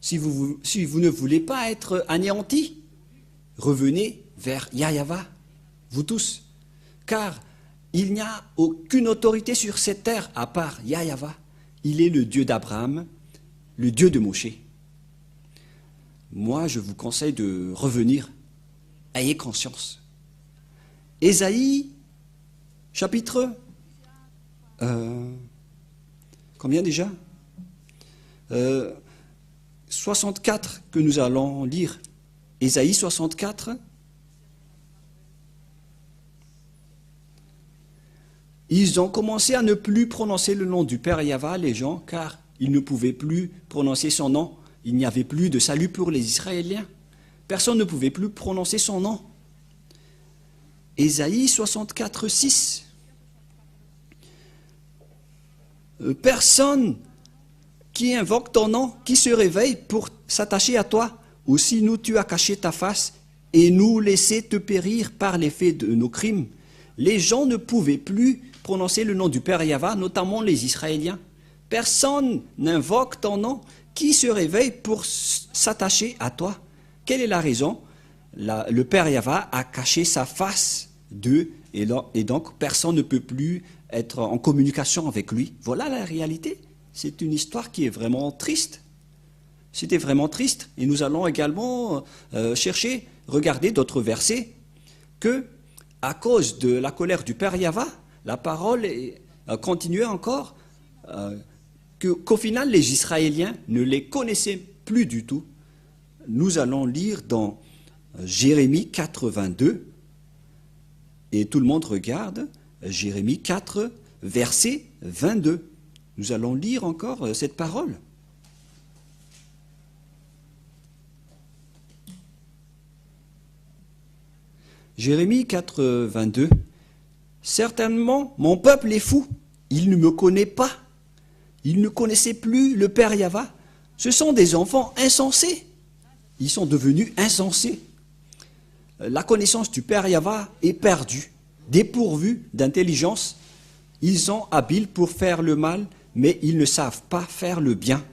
si vous ne voulez pas être anéantis, revenez vers Yahyawa, vous tous, car il n'y a aucune autorité sur cette terre à part Yahyawa. Il est le Dieu d'Abraham, le Dieu de Moshe. Moi, je vous conseille de revenir. Ayez conscience. Ésaïe, chapitre... combien déjà 64 que nous allons lire. Ésaïe 64. Ils ont commencé à ne plus prononcer le nom du Père Yahva, les gens, car ils ne pouvaient plus prononcer son nom. Il n'y avait plus de salut pour les Israéliens. Personne ne pouvait plus prononcer son nom. Ésaïe 64, 6. Personne qui invoque ton nom, qui se réveille pour s'attacher à toi, ou sinon tu as caché ta face et nous laisser te périr par l'effet de nos crimes. les gens ne pouvaient plus prononcer le nom du Père Yahva, notamment les Israéliens. Personne n'invoque ton nom. Qui se réveille pour s'attacher à toi? Quelle est la raison? Le Père Yahva a caché sa face d'eux, et donc personne ne peut plus être en communication avec lui. Voilà la réalité. C'est une histoire qui est vraiment triste. C'était vraiment triste. Et nous allons également regarder d'autres versets, que à cause de la colère du Père Yahva, la parole continuait encore, qu'au final les Israéliens ne les connaissaient plus du tout. Nous allons lire dans Jérémie 4, 22, et tout le monde regarde, Jérémie 4, verset 22. Nous allons lire encore cette parole. Jérémie 4, 22. Certainement, mon peuple est fou, il ne me connaît pas, il ne connaissait plus le Père Yahva. Ce sont des enfants insensés, ils sont devenus insensés. La connaissance du Père Yahva est perdue, dépourvue d'intelligence. Ils sont habiles pour faire le mal, mais ils ne savent pas faire le bien.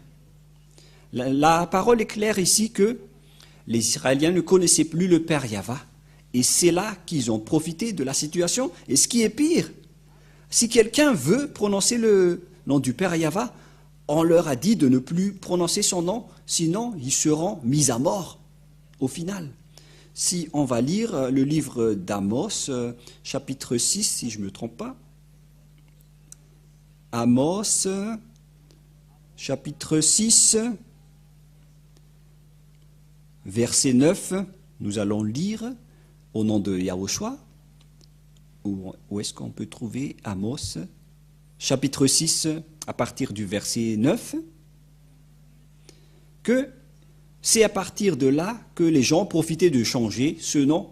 La parole est claire ici que les Israéliens ne connaissaient plus le Père Yahva. Et c'est là qu'ils ont profité de la situation. Et ce qui est pire, si quelqu'un veut prononcer le nom du Père Yahva, on leur a dit de ne plus prononcer son nom, sinon ils seront mis à mort au final. Si on va lire le livre d'Amos, chapitre 6, si je ne me trompe pas. Amos, chapitre 6, verset 9, nous allons lire au nom de Yahushua. Où est-ce qu'on peut trouver Amos, chapitre 6, à partir du verset 9, que c'est à partir de là que les gens profitaient de changer ce nom,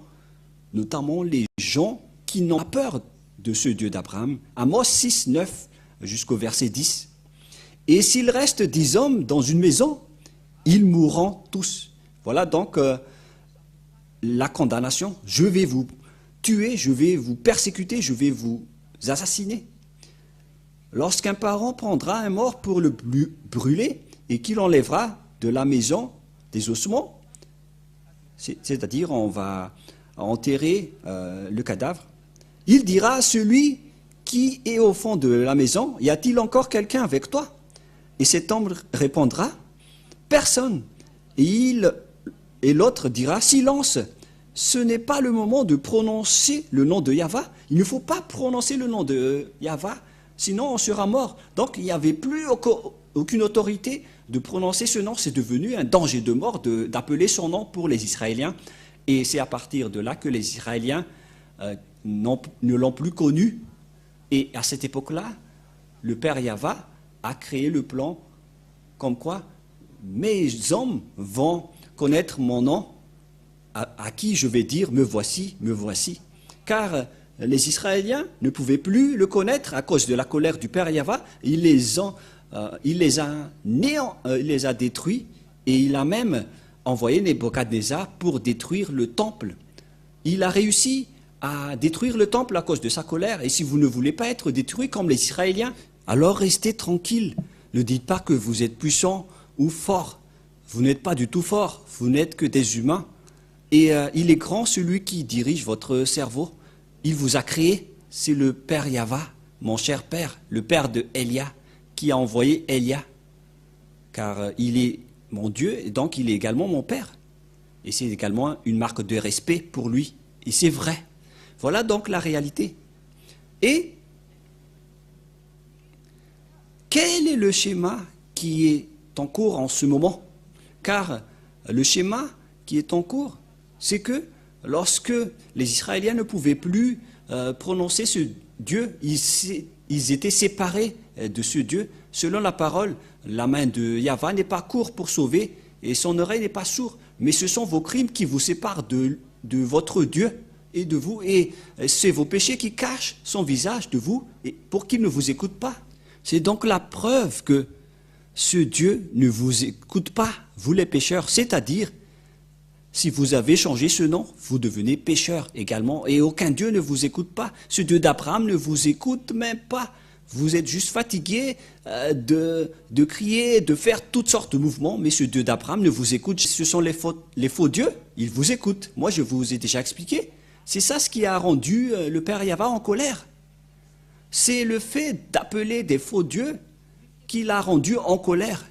notamment les gens qui n'ont pas peur de ce Dieu d'Abraham. Amos 6, 9 jusqu'au verset 10. Et s'il reste 10 hommes dans une maison, ils mourront tous. Voilà donc la condamnation. Je vais vous tuer, je vais vous persécuter, je vais vous assassiner. Lorsqu'un parent prendra un mort pour le brûler et qu'il enlèvera de la maison des ossements, c'est-à-dire on va enterrer le cadavre, il dira à celui qui est au fond de la maison, y a-t-il encore quelqu'un avec toi? Et cet homme répondra, personne. Et l'autre dira, silence, ce n'est pas le moment de prononcer le nom de Yahva. Il ne faut pas prononcer le nom de Yahva, sinon on sera mort. Donc il n'y avait plus aucune autorité de prononcer ce nom. C'est devenu un danger de mort d'appeler son nom pour les Israéliens. Et c'est à partir de là que les Israéliens ne l'ont plus connu. Et à cette époque-là, le Père Yahva a créé le plan comme quoi mes hommes vont connaître mon nom, à qui je vais dire me voici, me voici. Car les Israéliens ne pouvaient plus le connaître à cause de la colère du Père Yahva. Il les a détruits, et il a même envoyé Nebuchadnezzar pour détruire le temple. Il a réussi à détruire le temple à cause de sa colère. Et si vous ne voulez pas être détruits comme les Israéliens, alors restez tranquilles. Ne dites pas que vous êtes puissant ou fort. Vous n'êtes pas du tout fort, vous n'êtes que des humains. Et il est grand celui qui dirige votre cerveau. Il vous a créé, c'est le Père Yahva, mon cher Père, le Père de Elia, qui a envoyé Elia. Car il est mon Dieu, et donc il est également mon Père. Et c'est également une marque de respect pour lui. Et c'est vrai. Voilà donc la réalité. Et quel est le schéma qui est en cours en ce moment? Car le schéma qui est en cours, c'est que lorsque les Israéliens ne pouvaient plus prononcer ce Dieu, ils étaient séparés de ce Dieu. Selon la parole, la main de Yahva n'est pas courte pour sauver et son oreille n'est pas sourde, mais ce sont vos crimes qui vous séparent de votre Dieu et de vous, et c'est vos péchés qui cachent son visage de vous pour qu'il ne vous écoute pas. C'est donc la preuve que ce Dieu ne vous écoute pas, vous les pécheurs, c'est-à-dire Si vous avez changé ce nom, vous devenez pécheur également. Et aucun Dieu ne vous écoute pas. Ce Dieu d'Abraham ne vous écoute même pas. Vous êtes juste fatigué de crier, de faire toutes sortes de mouvements, mais ce Dieu d'Abraham ne vous écoute. Ce sont les faux dieux, ils vous écoutent. Moi, je vous ai déjà expliqué. C'est ça ce qui a rendu le père Yahva en colère. C'est le fait d'appeler des faux dieux qui l'a rendu en colère.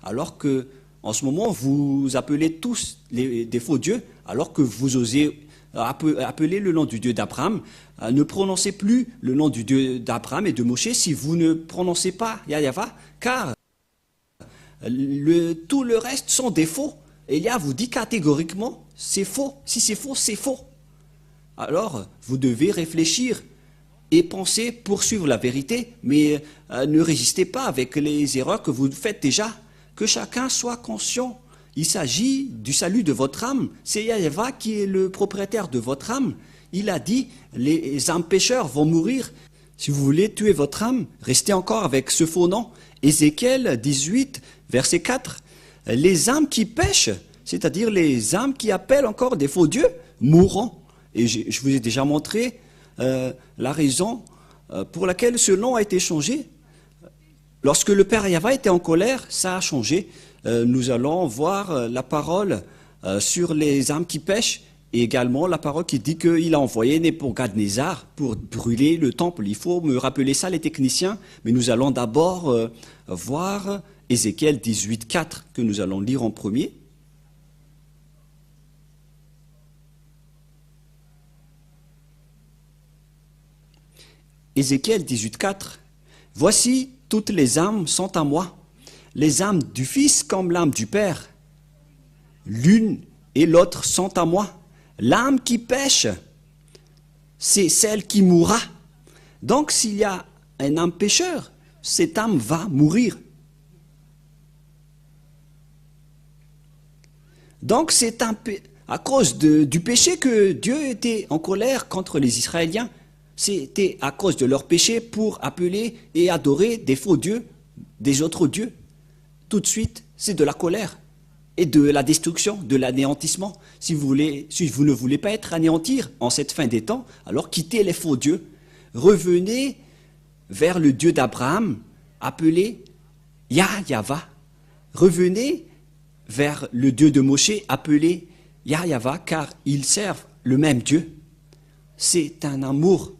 Alors que, en ce moment, vous appelez tous des faux dieux, alors que vous osez appeler le nom du Dieu d'Abraham. Ne prononcez plus le nom du Dieu d'Abraham et de Moshe si vous ne prononcez pas Yahva, car tout le reste sont des faux. Élia vous dit catégoriquement, c'est faux. Si c'est faux, c'est faux. Alors, vous devez réfléchir et penser poursuivre la vérité, mais ne résistez pas avec les erreurs que vous faites déjà. Que chacun soit conscient. Il s'agit du salut de votre âme. C'est Yahva qui est le propriétaire de votre âme. Il a dit, les âmes pécheurs vont mourir. Si vous voulez tuer votre âme, restez encore avec ce faux nom. Ézéchiel 18, verset 4. Les âmes qui pêchent, c'est-à-dire les âmes qui appellent encore des faux dieux, mourront. Et je vous ai déjà montré la raison pour laquelle ce nom a été changé. Lorsque le père Yahva était en colère, ça a changé. Nous allons voir la parole sur les âmes qui pêchent et également la parole qui dit qu'il a envoyé Nebuchadnezzar pour brûler le temple. Il faut me rappeler ça, les techniciens, mais nous allons d'abord voir Ézéchiel 18, 4 que nous allons lire en premier. Ézéchiel 18, 4. Voici, toutes les âmes sont à moi, les âmes du Fils comme l'âme du Père. L'une et l'autre sont à moi. L'âme qui pêche, c'est celle qui mourra. Donc s'il y a un âme pécheur, cette âme va mourir. Donc c'est à cause du péché que Dieu était en colère contre les Israéliens. C'était à cause de leur péché pour appeler et adorer des faux dieux, des autres dieux. Tout de suite, c'est de la colère et de la destruction, de l'anéantissement. Si vous ne voulez pas être anéantir en cette fin des temps, alors quittez les faux dieux. Revenez vers le Dieu d'Abraham, appelé Yahva. Revenez vers le Dieu de Moshe, appelé Yahva, car ils servent le même Dieu. C'est un amour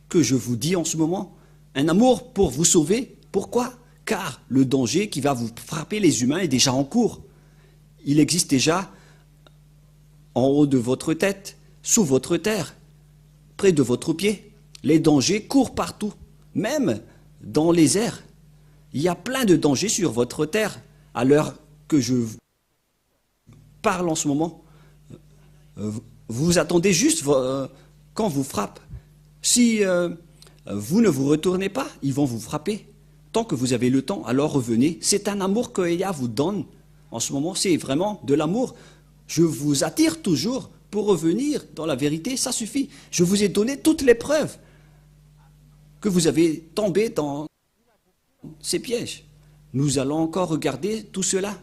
que je vous dis en ce moment, un amour pour vous sauver. Pourquoi? Car le danger qui va vous frapper les humains est déjà en cours. Il existe déjà en haut de votre tête, sous votre terre, près de votre pied. Les dangers courent partout, même dans les airs. Il y a plein de dangers sur votre terre à l'heure que je parle en ce moment. Vous attendez juste quand vous frappe. Si vous ne vous retournez pas, ils vont vous frapper. Tant que vous avez le temps, alors revenez. C'est un amour que Elia vous donne. En ce moment, c'est vraiment de l'amour. Je vous attire toujours pour revenir dans la vérité, ça suffit. Je vous ai donné toutes les preuves que vous avez tombé dans ces pièges. Nous allons encore regarder tout cela.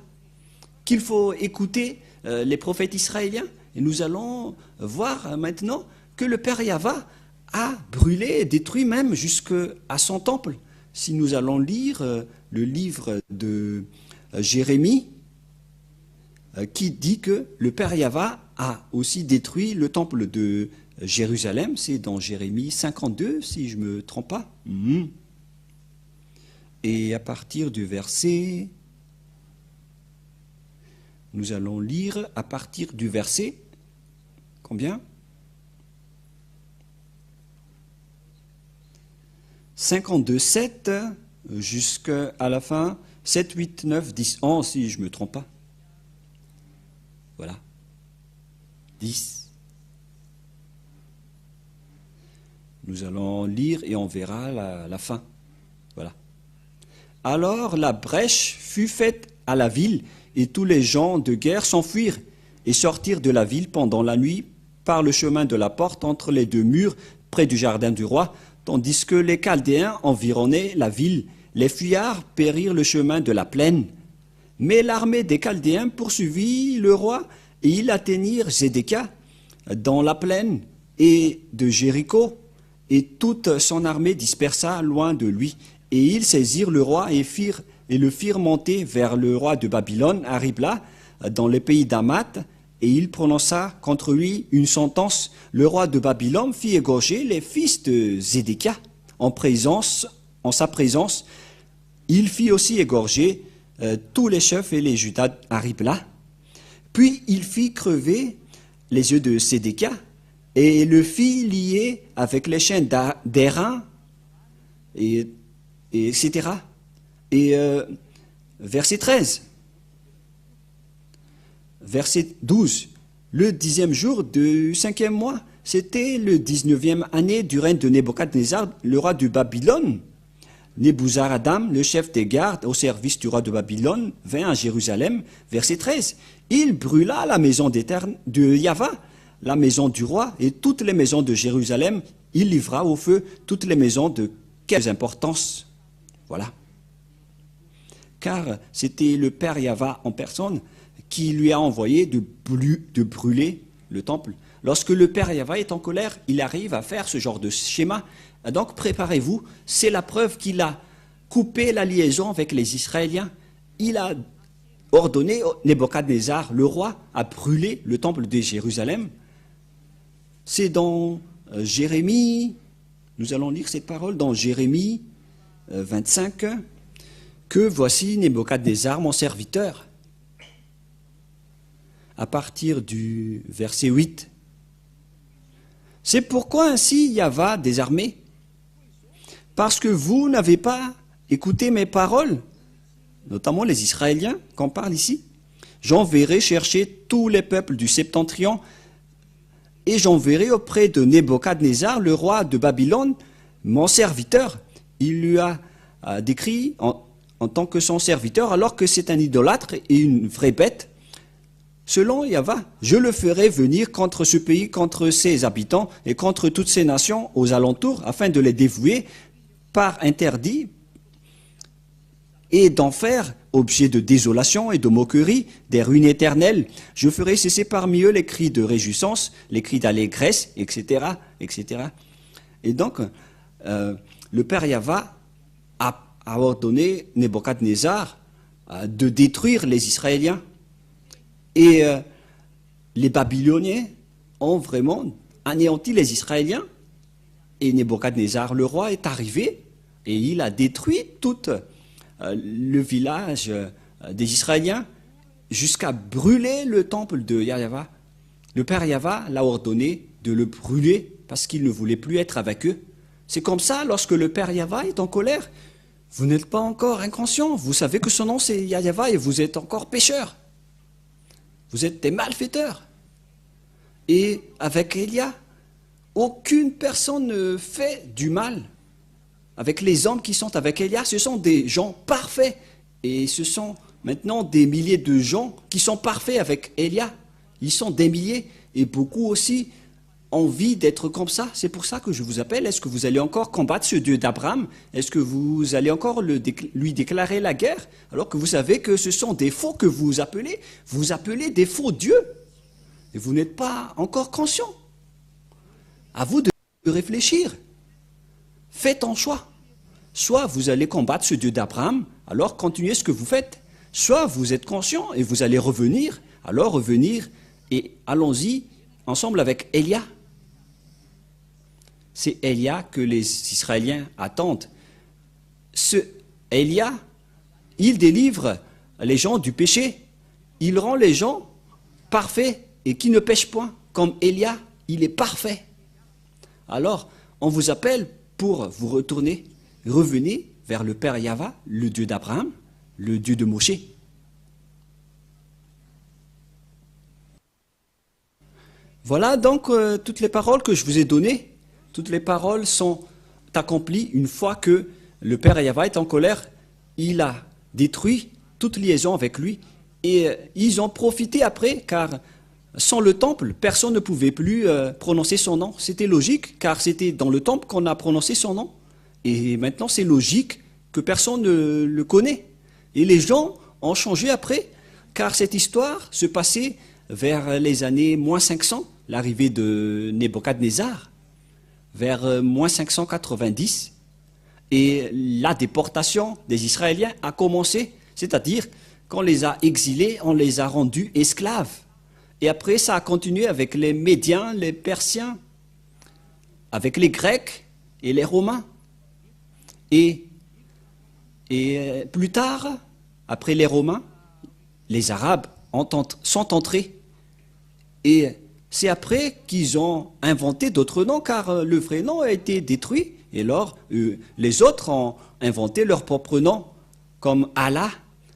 Qu'il faut écouter les prophètes israéliens. Et nous allons voir maintenant que le père Yahva a brûlé et détruit même jusqu'à son temple. Si nous allons lire le livre de Jérémie, qui dit que le père Yahva a aussi détruit le temple de Jérusalem, c'est dans Jérémie 52, si je ne me trompe pas. Et à partir du verset, nous allons lire à partir du verset, combien ? 52, 7, jusqu'à la fin, 7, 8, 9, 10, 11, si je ne me trompe pas. Voilà. 10. Nous allons lire et on verra la fin. Voilà. Alors la brèche fut faite à la ville et tous les gens de guerre s'enfuirent et sortirent de la ville pendant la nuit par le chemin de la porte entre les deux murs près du jardin du roi, tandis que les Chaldéens environnaient la ville. Les fuyards périrent le chemin de la plaine. Mais l'armée des Chaldéens poursuivit le roi et il atteignirent Zédékia dans la plaine et de Jéricho, et toute son armée dispersa loin de lui. Et ils saisirent le roi et le firent monter vers le roi de Babylone, à Ribla, dans le pays d'Hamath, et il prononça contre lui une sentence. Le roi de Babylone fit égorger les fils de Zédékia en sa présence. Il fit aussi égorger tous les chefs et les Judas à Ribla. Puis il fit crever les yeux de Sédécia et le fit lier avec les chaînes d'airain, et etc. Et verset 13. Verset 12. Le 10e jour du 5e mois, c'était le 19e année du règne de Nebuchadnezzar, le roi de Babylone. Nebuzaradan, le chef des gardes au service du roi de Babylone, vint à Jérusalem. Verset 13. Il brûla la maison de Yahva, la maison du roi et toutes les maisons de Jérusalem. Il livra au feu toutes les maisons de quelque importance. Voilà. Car c'était le Père Yahva en personne qui lui a envoyé de brûler le temple. Lorsque le Père Yahva est en colère, il arrive à faire ce genre de schéma. Donc préparez-vous, c'est la preuve qu'il a coupé la liaison avec les Israéliens. Il a ordonné Nebuchadnezzar, le roi, à brûler le temple de Jérusalem. C'est dans Jérémie, nous allons lire cette parole dans Jérémie 25, que voici Nebuchadnezzar, mon serviteur. À partir du verset 8. C'est pourquoi ainsi Yahva des armées, parce que vous n'avez pas écouté mes paroles, notamment les Israéliens qu'on parle ici, j'enverrai chercher tous les peuples du septentrion et j'enverrai auprès de Nebuchadnezzar, le roi de Babylone, mon serviteur. Il lui a décrit en tant que son serviteur, alors que c'est un idolâtre et une vraie bête. Selon Yahva, je le ferai venir contre ce pays, contre ses habitants et contre toutes ces nations aux alentours, afin de les dévouer par interdit et d'en faire objet de désolation et de moquerie, des ruines éternelles. Je ferai cesser parmi eux les cris de réjouissance, les cris d'allégresse, etc., etc. Et donc, le Père Yahva a ordonné Nebuchadnezzar de détruire les Israéliens. Et les Babyloniens ont vraiment anéanti les Israéliens. Et Nebuchadnezzar, le roi, est arrivé et il a détruit tout le village des Israéliens jusqu'à brûler le temple de Yahva. Le Père Yahva l'a ordonné de le brûler parce qu'il ne voulait plus être avec eux. C'est comme ça, lorsque le Père Yahva est en colère, vous n'êtes pas encore inconscient. Vous savez que son nom c'est Yahva et vous êtes encore pécheurs. Vous êtes des malfaiteurs. Et avec Élia, aucune personne ne fait du mal. Avec les hommes qui sont avec Élia, ce sont des gens parfaits. Et ce sont maintenant des milliers de gens qui sont parfaits avec Élia. Ils sont des milliers et beaucoup aussi ont envie d'être comme ça. C'est pour ça que je vous appelle. Est-ce que vous allez encore combattre ce Dieu d'Abraham? Est-ce que vous allez encore lui déclarer la guerre alors que vous savez que ce sont des faux que vous appelez des faux dieux et vous n'êtes pas encore conscient? À vous de réfléchir. Faites un choix. Soit vous allez combattre ce Dieu d'Abraham, alors continuez ce que vous faites. Soit vous êtes conscient et vous allez revenir, alors revenir et allons-y ensemble avec Élia. C'est Élia que les Israéliens attendent. Ce Élia, il délivre les gens du péché. Il rend les gens parfaits et qui ne pêchent point. Comme Élia, il est parfait. Alors, on vous appelle pour vous retourner. Revenez vers le Père Yahva, le Dieu d'Abraham, le Dieu de Moshe. Voilà donc toutes les paroles que je vous ai données. Toutes les paroles sont accomplies une fois que le Père Yahva est en colère. Il a détruit toute liaison avec lui. Et ils ont profité après, car sans le temple, personne ne pouvait plus prononcer son nom. C'était logique, car c'était dans le temple qu'on a prononcé son nom. Et maintenant, c'est logique que personne ne le connaît. Et les gens ont changé après, car cette histoire se passait vers les années moins 500, l'arrivée de Nebuchadnezzar, vers moins 590, et la déportation des Israéliens a commencé, c'est-à-dire qu'on les a exilés, on les a rendus esclaves. Et après, ça a continué avec les Médiens, les Persiens, avec les Grecs et les Romains. Et plus tard, après les Romains, les Arabes sont entrés. Et c'est après qu'ils ont inventé d'autres noms, car le vrai nom a été détruit. Et alors, les autres ont inventé leur propre nom, comme Allah,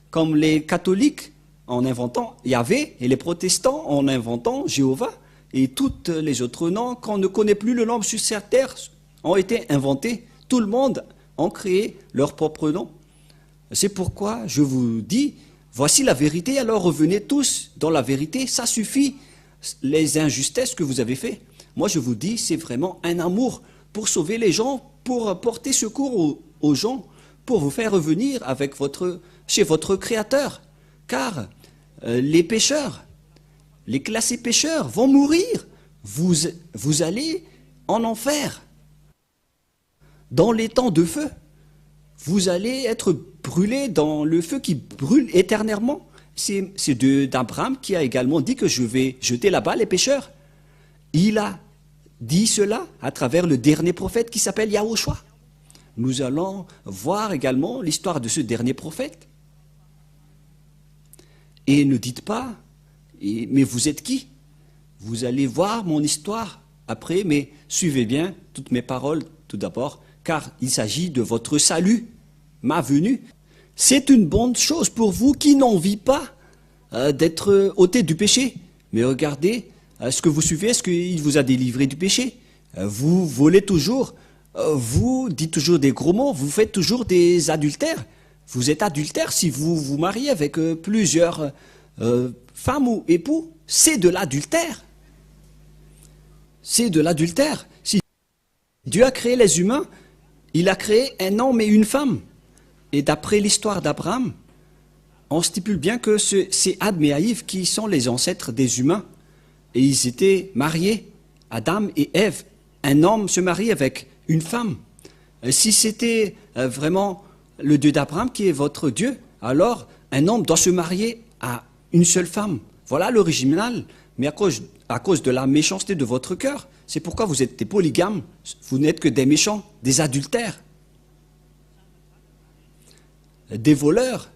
comme les catholiques en inventant Yahvé, et les protestants en inventant Jéhovah. Et tous les autres noms qu'on ne connaît plus le nom sur cette terre ont été inventés. Tout le monde a créé leur propre nom. C'est pourquoi je vous dis, voici la vérité, alors revenez tous dans la vérité, ça suffit, les injustices que vous avez faites. Moi je vous dis, c'est vraiment un amour pour sauver les gens, pour porter secours aux gens, pour vous faire revenir chez votre Créateur. Car les pécheurs, les classés pécheurs vont mourir, vous allez en enfer, dans les temps de feu. Vous allez être brûlés dans le feu qui brûle éternellement. C'est d'Abraham qui a également dit que je vais jeter là-bas les pécheurs. Il a dit cela à travers le dernier prophète qui s'appelle Yahushua. Nous allons voir également l'histoire de ce dernier prophète. Et ne dites pas, mais vous êtes qui? Vous allez voir mon histoire après, mais suivez bien toutes mes paroles tout d'abord, car il s'agit de votre salut, ma venue. C'est une bonne chose pour vous qui n'envie pas d'être ôté du péché. Mais regardez ce que vous suivez, est-ce qu'il vous a délivré du péché? Vous volez toujours, vous dites toujours des gros mots, vous faites toujours des adultères. Vous êtes adultère si vous vous mariez avec plusieurs femmes ou époux. C'est de l'adultère. C'est de l'adultère. Si Dieu a créé les humains, il a créé un homme et une femme. Et d'après l'histoire d'Abraham, on stipule bien que c'est Adam et Ève qui sont les ancêtres des humains. Et ils étaient mariés, Adam et Ève. Un homme se marie avec une femme. Si c'était vraiment le Dieu d'Abraham qui est votre Dieu, alors un homme doit se marier à une seule femme. Voilà l'original. Mais à cause de la méchanceté de votre cœur, c'est pourquoi vous êtes des polygames. Vous n'êtes que des méchants, des adultères. Des voleurs,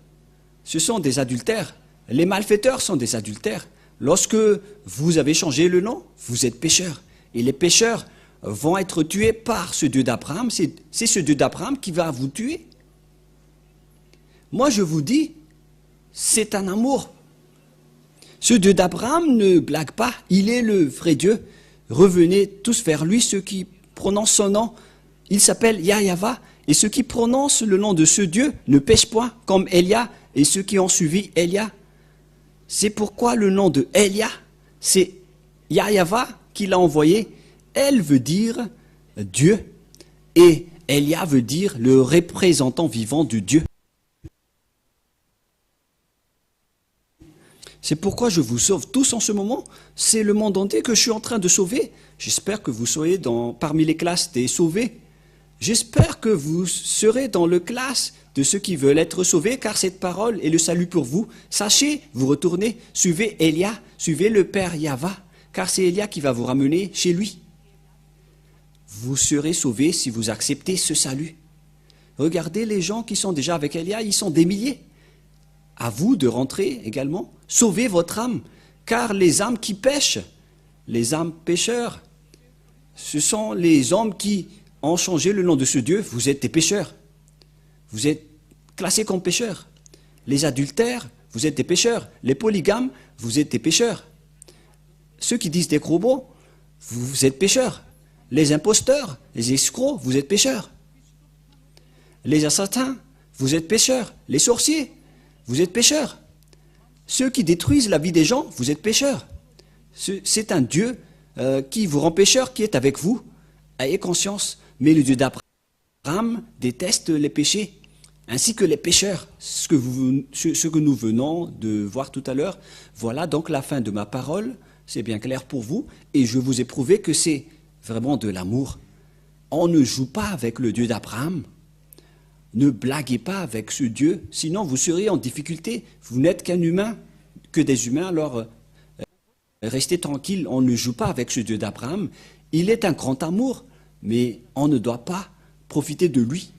ce sont des adultères. Les malfaiteurs sont des adultères. Lorsque vous avez changé le nom, vous êtes pécheurs. Et les pécheurs vont être tués par ce Dieu d'Abraham. C'est ce Dieu d'Abraham qui va vous tuer. Moi, je vous dis, c'est un amour. Ce Dieu d'Abraham ne blague pas. Il est le vrai Dieu. Revenez tous vers lui, ceux qui prononcent son nom. Il s'appelle Yahva. Et ceux qui prononcent le nom de ce Dieu ne pêchent point, comme Élia et ceux qui ont suivi Élia. C'est pourquoi le nom de Élia, c'est Yahva qui l'a envoyé. Elle veut dire Dieu. Et Élia veut dire le représentant vivant de Dieu. C'est pourquoi je vous sauve tous en ce moment. C'est le monde entier que je suis en train de sauver. J'espère que vous soyez parmi les classes des sauvés. J'espère que vous serez dans le classe de ceux qui veulent être sauvés, car cette parole est le salut pour vous. Sachez, vous retournez, suivez Élia, suivez le Père Yahva, car c'est Élia qui va vous ramener chez lui. Vous serez sauvés si vous acceptez ce salut. Regardez les gens qui sont déjà avec Élia, ils sont des milliers. À vous de rentrer également, sauvez votre âme, car les âmes qui pêchent, les âmes pécheurs, ce sont les hommes qui ont changé le nom de ce Dieu. Vous êtes des pécheurs. Vous êtes classés comme pécheurs. Les adultères, vous êtes des pécheurs. Les polygames, vous êtes des pécheurs. Ceux qui disent des gros mots, vous êtes pécheurs. Les imposteurs, les escrocs, vous êtes pécheurs. Les assassins, vous êtes pécheurs. Les sorciers, vous êtes pécheurs. Ceux qui détruisent la vie des gens, vous êtes pécheurs. C'est un Dieu qui vous rend pécheur, qui est avec vous. Ayez conscience. Mais le Dieu d'Abraham déteste les péchés. ainsi que les pécheurs. Ce que nous venons de voir tout à l'heure. Voilà donc la fin de ma parole. C'est bien clair pour vous. Et je vous ai prouvé que c'est vraiment de l'amour. On ne joue pas avec le Dieu d'Abraham. Ne blaguez pas avec ce Dieu, sinon vous seriez en difficulté. Vous n'êtes qu'un humain, que des humains, alors restez tranquille. On ne joue pas avec ce Dieu d'Abraham. Il est un grand amour, mais on ne doit pas profiter de lui.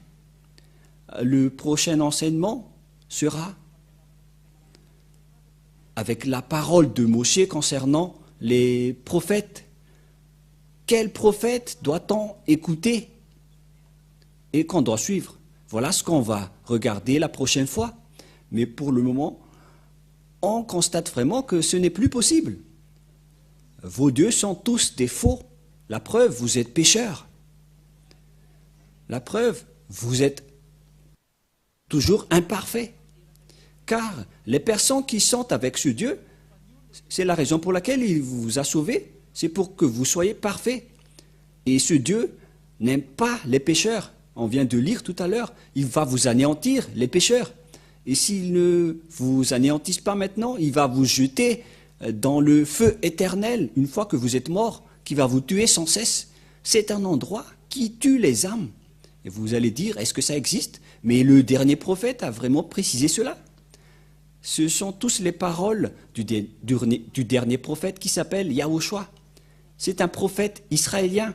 Le prochain enseignement sera avec la parole de Moshe concernant les prophètes. Quel prophète doit-on écouter et qu'on doit suivre? Voilà ce qu'on va regarder la prochaine fois. Mais pour le moment, on constate vraiment que ce n'est plus possible. Vos dieux sont tous des faux. La preuve, vous êtes pécheurs. La preuve, vous êtes toujours imparfaits. Car les personnes qui sont avec ce Dieu, c'est la raison pour laquelle il vous a sauvés. C'est pour que vous soyez parfaits. Et ce Dieu n'aime pas les pécheurs. On vient de lire tout à l'heure, il va vous anéantir, les pécheurs. Et s'il ne vous anéantisse pas maintenant, il va vous jeter dans le feu éternel, une fois que vous êtes mort, qui va vous tuer sans cesse. C'est un endroit qui tue les âmes. Et vous allez dire, est-ce que ça existe? Mais le dernier prophète a vraiment précisé cela. Ce sont tous les paroles du dernier prophète qui s'appelle Yahushua. C'est un prophète israélien.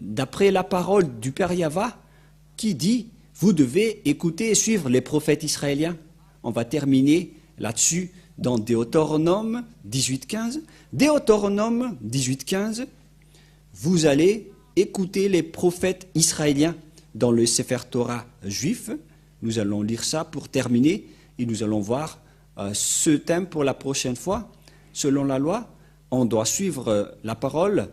D'après la parole du Père Yahva, qui dit, vous devez écouter et suivre les prophètes israéliens. On va terminer là-dessus dans Deutéronome 18.15. Deutéronome 18.15, vous allez écouter les prophètes israéliens dans le Sefer Torah juif. Nous allons lire ça pour terminer et nous allons voir ce thème pour la prochaine fois. Selon la loi, on doit suivre la parole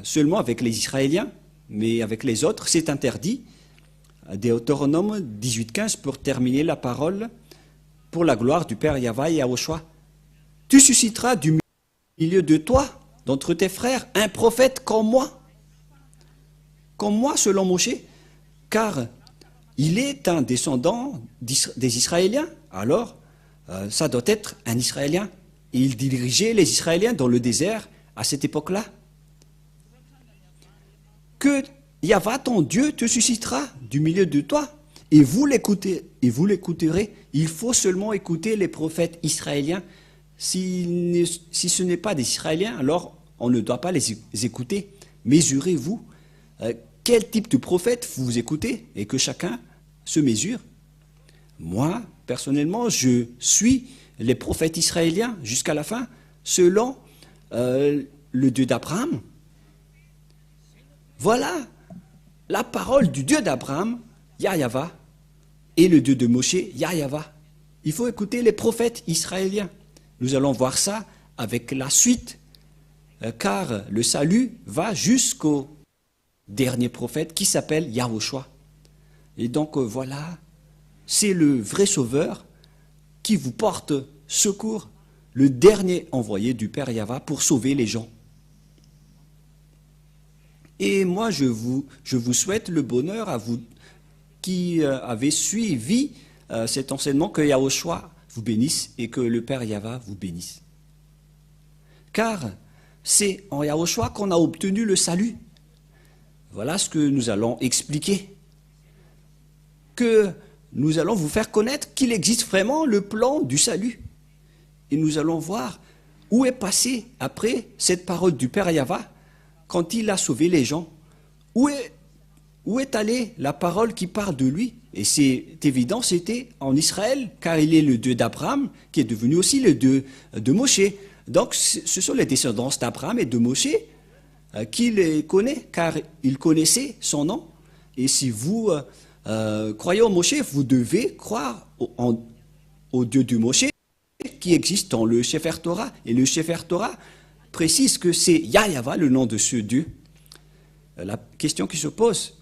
seulement avec les Israéliens, mais avec les autres, c'est interdit. Deutéronome 18.15 pour terminer la parole pour la gloire du Père Yahva et Yahushua. Tu susciteras du milieu de toi, d'entre tes frères, un prophète comme moi selon Moshe, car il est un descendant des Israéliens, alors ça doit être un Israélien. Et il dirigeait les Israéliens dans le désert à cette époque-là. Que Yahva, ton Dieu, te suscitera du milieu de toi, et vous l'écouterez. Il faut seulement écouter les prophètes israéliens. Si ce n'est pas des Israéliens, alors on ne doit pas les écouter. Mesurez-vous quel type de prophète vous écoutez, et que chacun se mesure. Moi, personnellement, je suis les prophètes israéliens jusqu'à la fin, selon le Dieu d'Abraham. Voilà la parole du Dieu d'Abraham, Yahva, et le Dieu de Moshe, Yahva. Il faut écouter les prophètes israéliens. Nous allons voir ça avec la suite, car le salut va jusqu'au dernier prophète qui s'appelle Yahushua. Et donc voilà, c'est le vrai sauveur qui vous porte secours, le dernier envoyé du Père Yahva pour sauver les gens. Et moi, je vous souhaite le bonheur à vous qui avez suivi cet enseignement, que Yahushua vous bénisse et que le Père Yahva vous bénisse. Car c'est en Yahushua qu'on a obtenu le salut. Voilà ce que nous allons expliquer. Que nous allons vous faire connaître qu'il existe vraiment le plan du salut. Et nous allons voir où est passé, après cette parole du Père Yahva, quand il a sauvé les gens. Où est allée la parole qui parle de lui? Et c'est évident, c'était en Israël, car il est le Dieu d'Abraham, qui est devenu aussi le Dieu de Moshe. Donc ce sont les descendants d'Abraham et de Moshe qui les connaît, car il connaissait son nom. Et si vous croyez au Moshe, vous devez croire au Dieu de Moshe qui existe dans le Sefer Torah. Et le Sefer Torah précise que c'est Yahva, le nom de ce Dieu. La question qui se pose,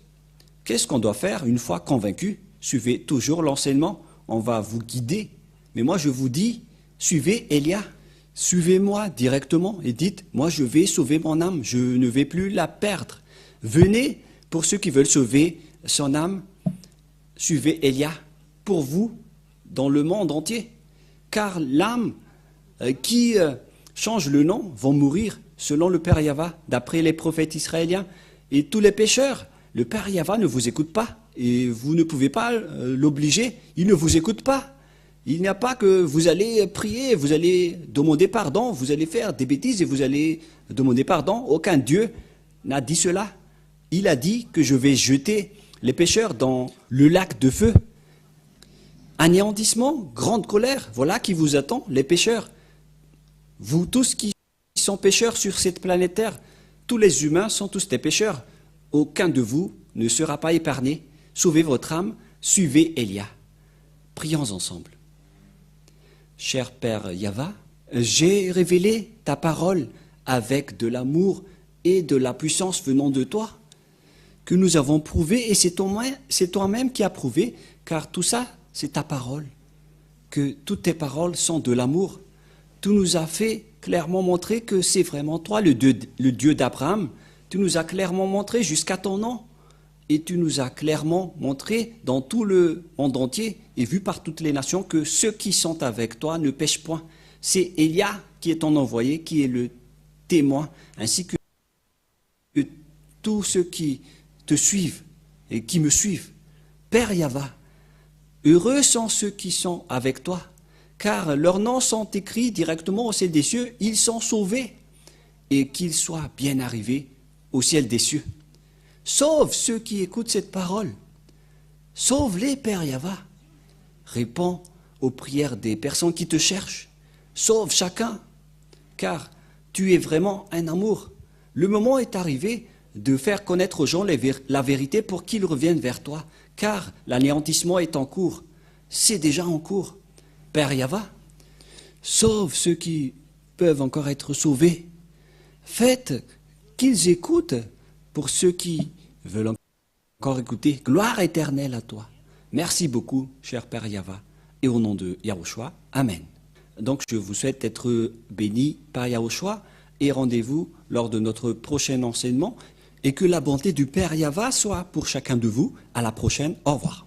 qu'est-ce qu'on doit faire une fois convaincu? Suivez toujours l'enseignement, on va vous guider. Mais moi je vous dis, suivez Elia. Suivez-moi directement et dites, moi je vais sauver mon âme, je ne vais plus la perdre. Venez pour ceux qui veulent sauver son âme, suivez Elia. pour vous dans le monde entier. Car l'âme qui change le nom vont mourir selon le Père Yahva, d'après les prophètes israéliens. Et tous les pécheurs, le Père Yahva ne vous écoute pas. Et vous ne pouvez pas l'obliger. Il ne vous écoute pas. Il n'y a pas que vous allez prier, vous allez demander pardon, vous allez faire des bêtises et vous allez demander pardon. Aucun Dieu n'a dit cela. Il a dit que je vais jeter les pécheurs dans le lac de feu. Anéantissement, grande colère, voilà qui vous attend, les pécheurs. Vous tous qui sont pécheurs sur cette planète Terre, tous les humains sont tous des pécheurs. Aucun de vous ne sera pas épargné. Sauvez votre âme, suivez Elia. Prions ensemble. Cher Père Yahva, j'ai révélé ta parole avec de l'amour et de la puissance venant de toi, que nous avons prouvé, et c'est toi-même qui as prouvé, car tout ça, c'est ta parole, que toutes tes paroles sont de l'amour. Tu nous as fait clairement montrer que c'est vraiment toi le Dieu d'Abraham. Tu nous as clairement montré jusqu'à ton nom. Et tu nous as clairement montré dans tout le monde entier et vu par toutes les nations que ceux qui sont avec toi ne pêchent point. C'est Elia qui est ton envoyé, qui est le témoin, ainsi que tous ceux qui te suivent et qui me suivent. Père Yahva, heureux sont ceux qui sont avec toi, car leurs noms sont écrits directement au ciel des cieux, ils sont sauvés, et qu'ils soient bien arrivés au ciel des cieux. Sauve ceux qui écoutent cette parole. Sauve-les, Père Yahva. Réponds aux prières des personnes qui te cherchent. Sauve chacun, car tu es vraiment un amour. Le moment est arrivé de faire connaître aux gens la vérité pour qu'ils reviennent vers toi, car l'anéantissement est en cours. C'est déjà en cours. Père Yahva, sauve ceux qui peuvent encore être sauvés. Faites qu'ils écoutent pour ceux qui veulent encore écouter. Gloire éternelle à toi. Merci beaucoup, cher Père Yahva. Et au nom de Yahushua, Amen. Donc je vous souhaite d'être bénis par Yahushua et rendez-vous lors de notre prochain enseignement et que la bonté du Père Yahva soit pour chacun de vous. À la prochaine. Au revoir.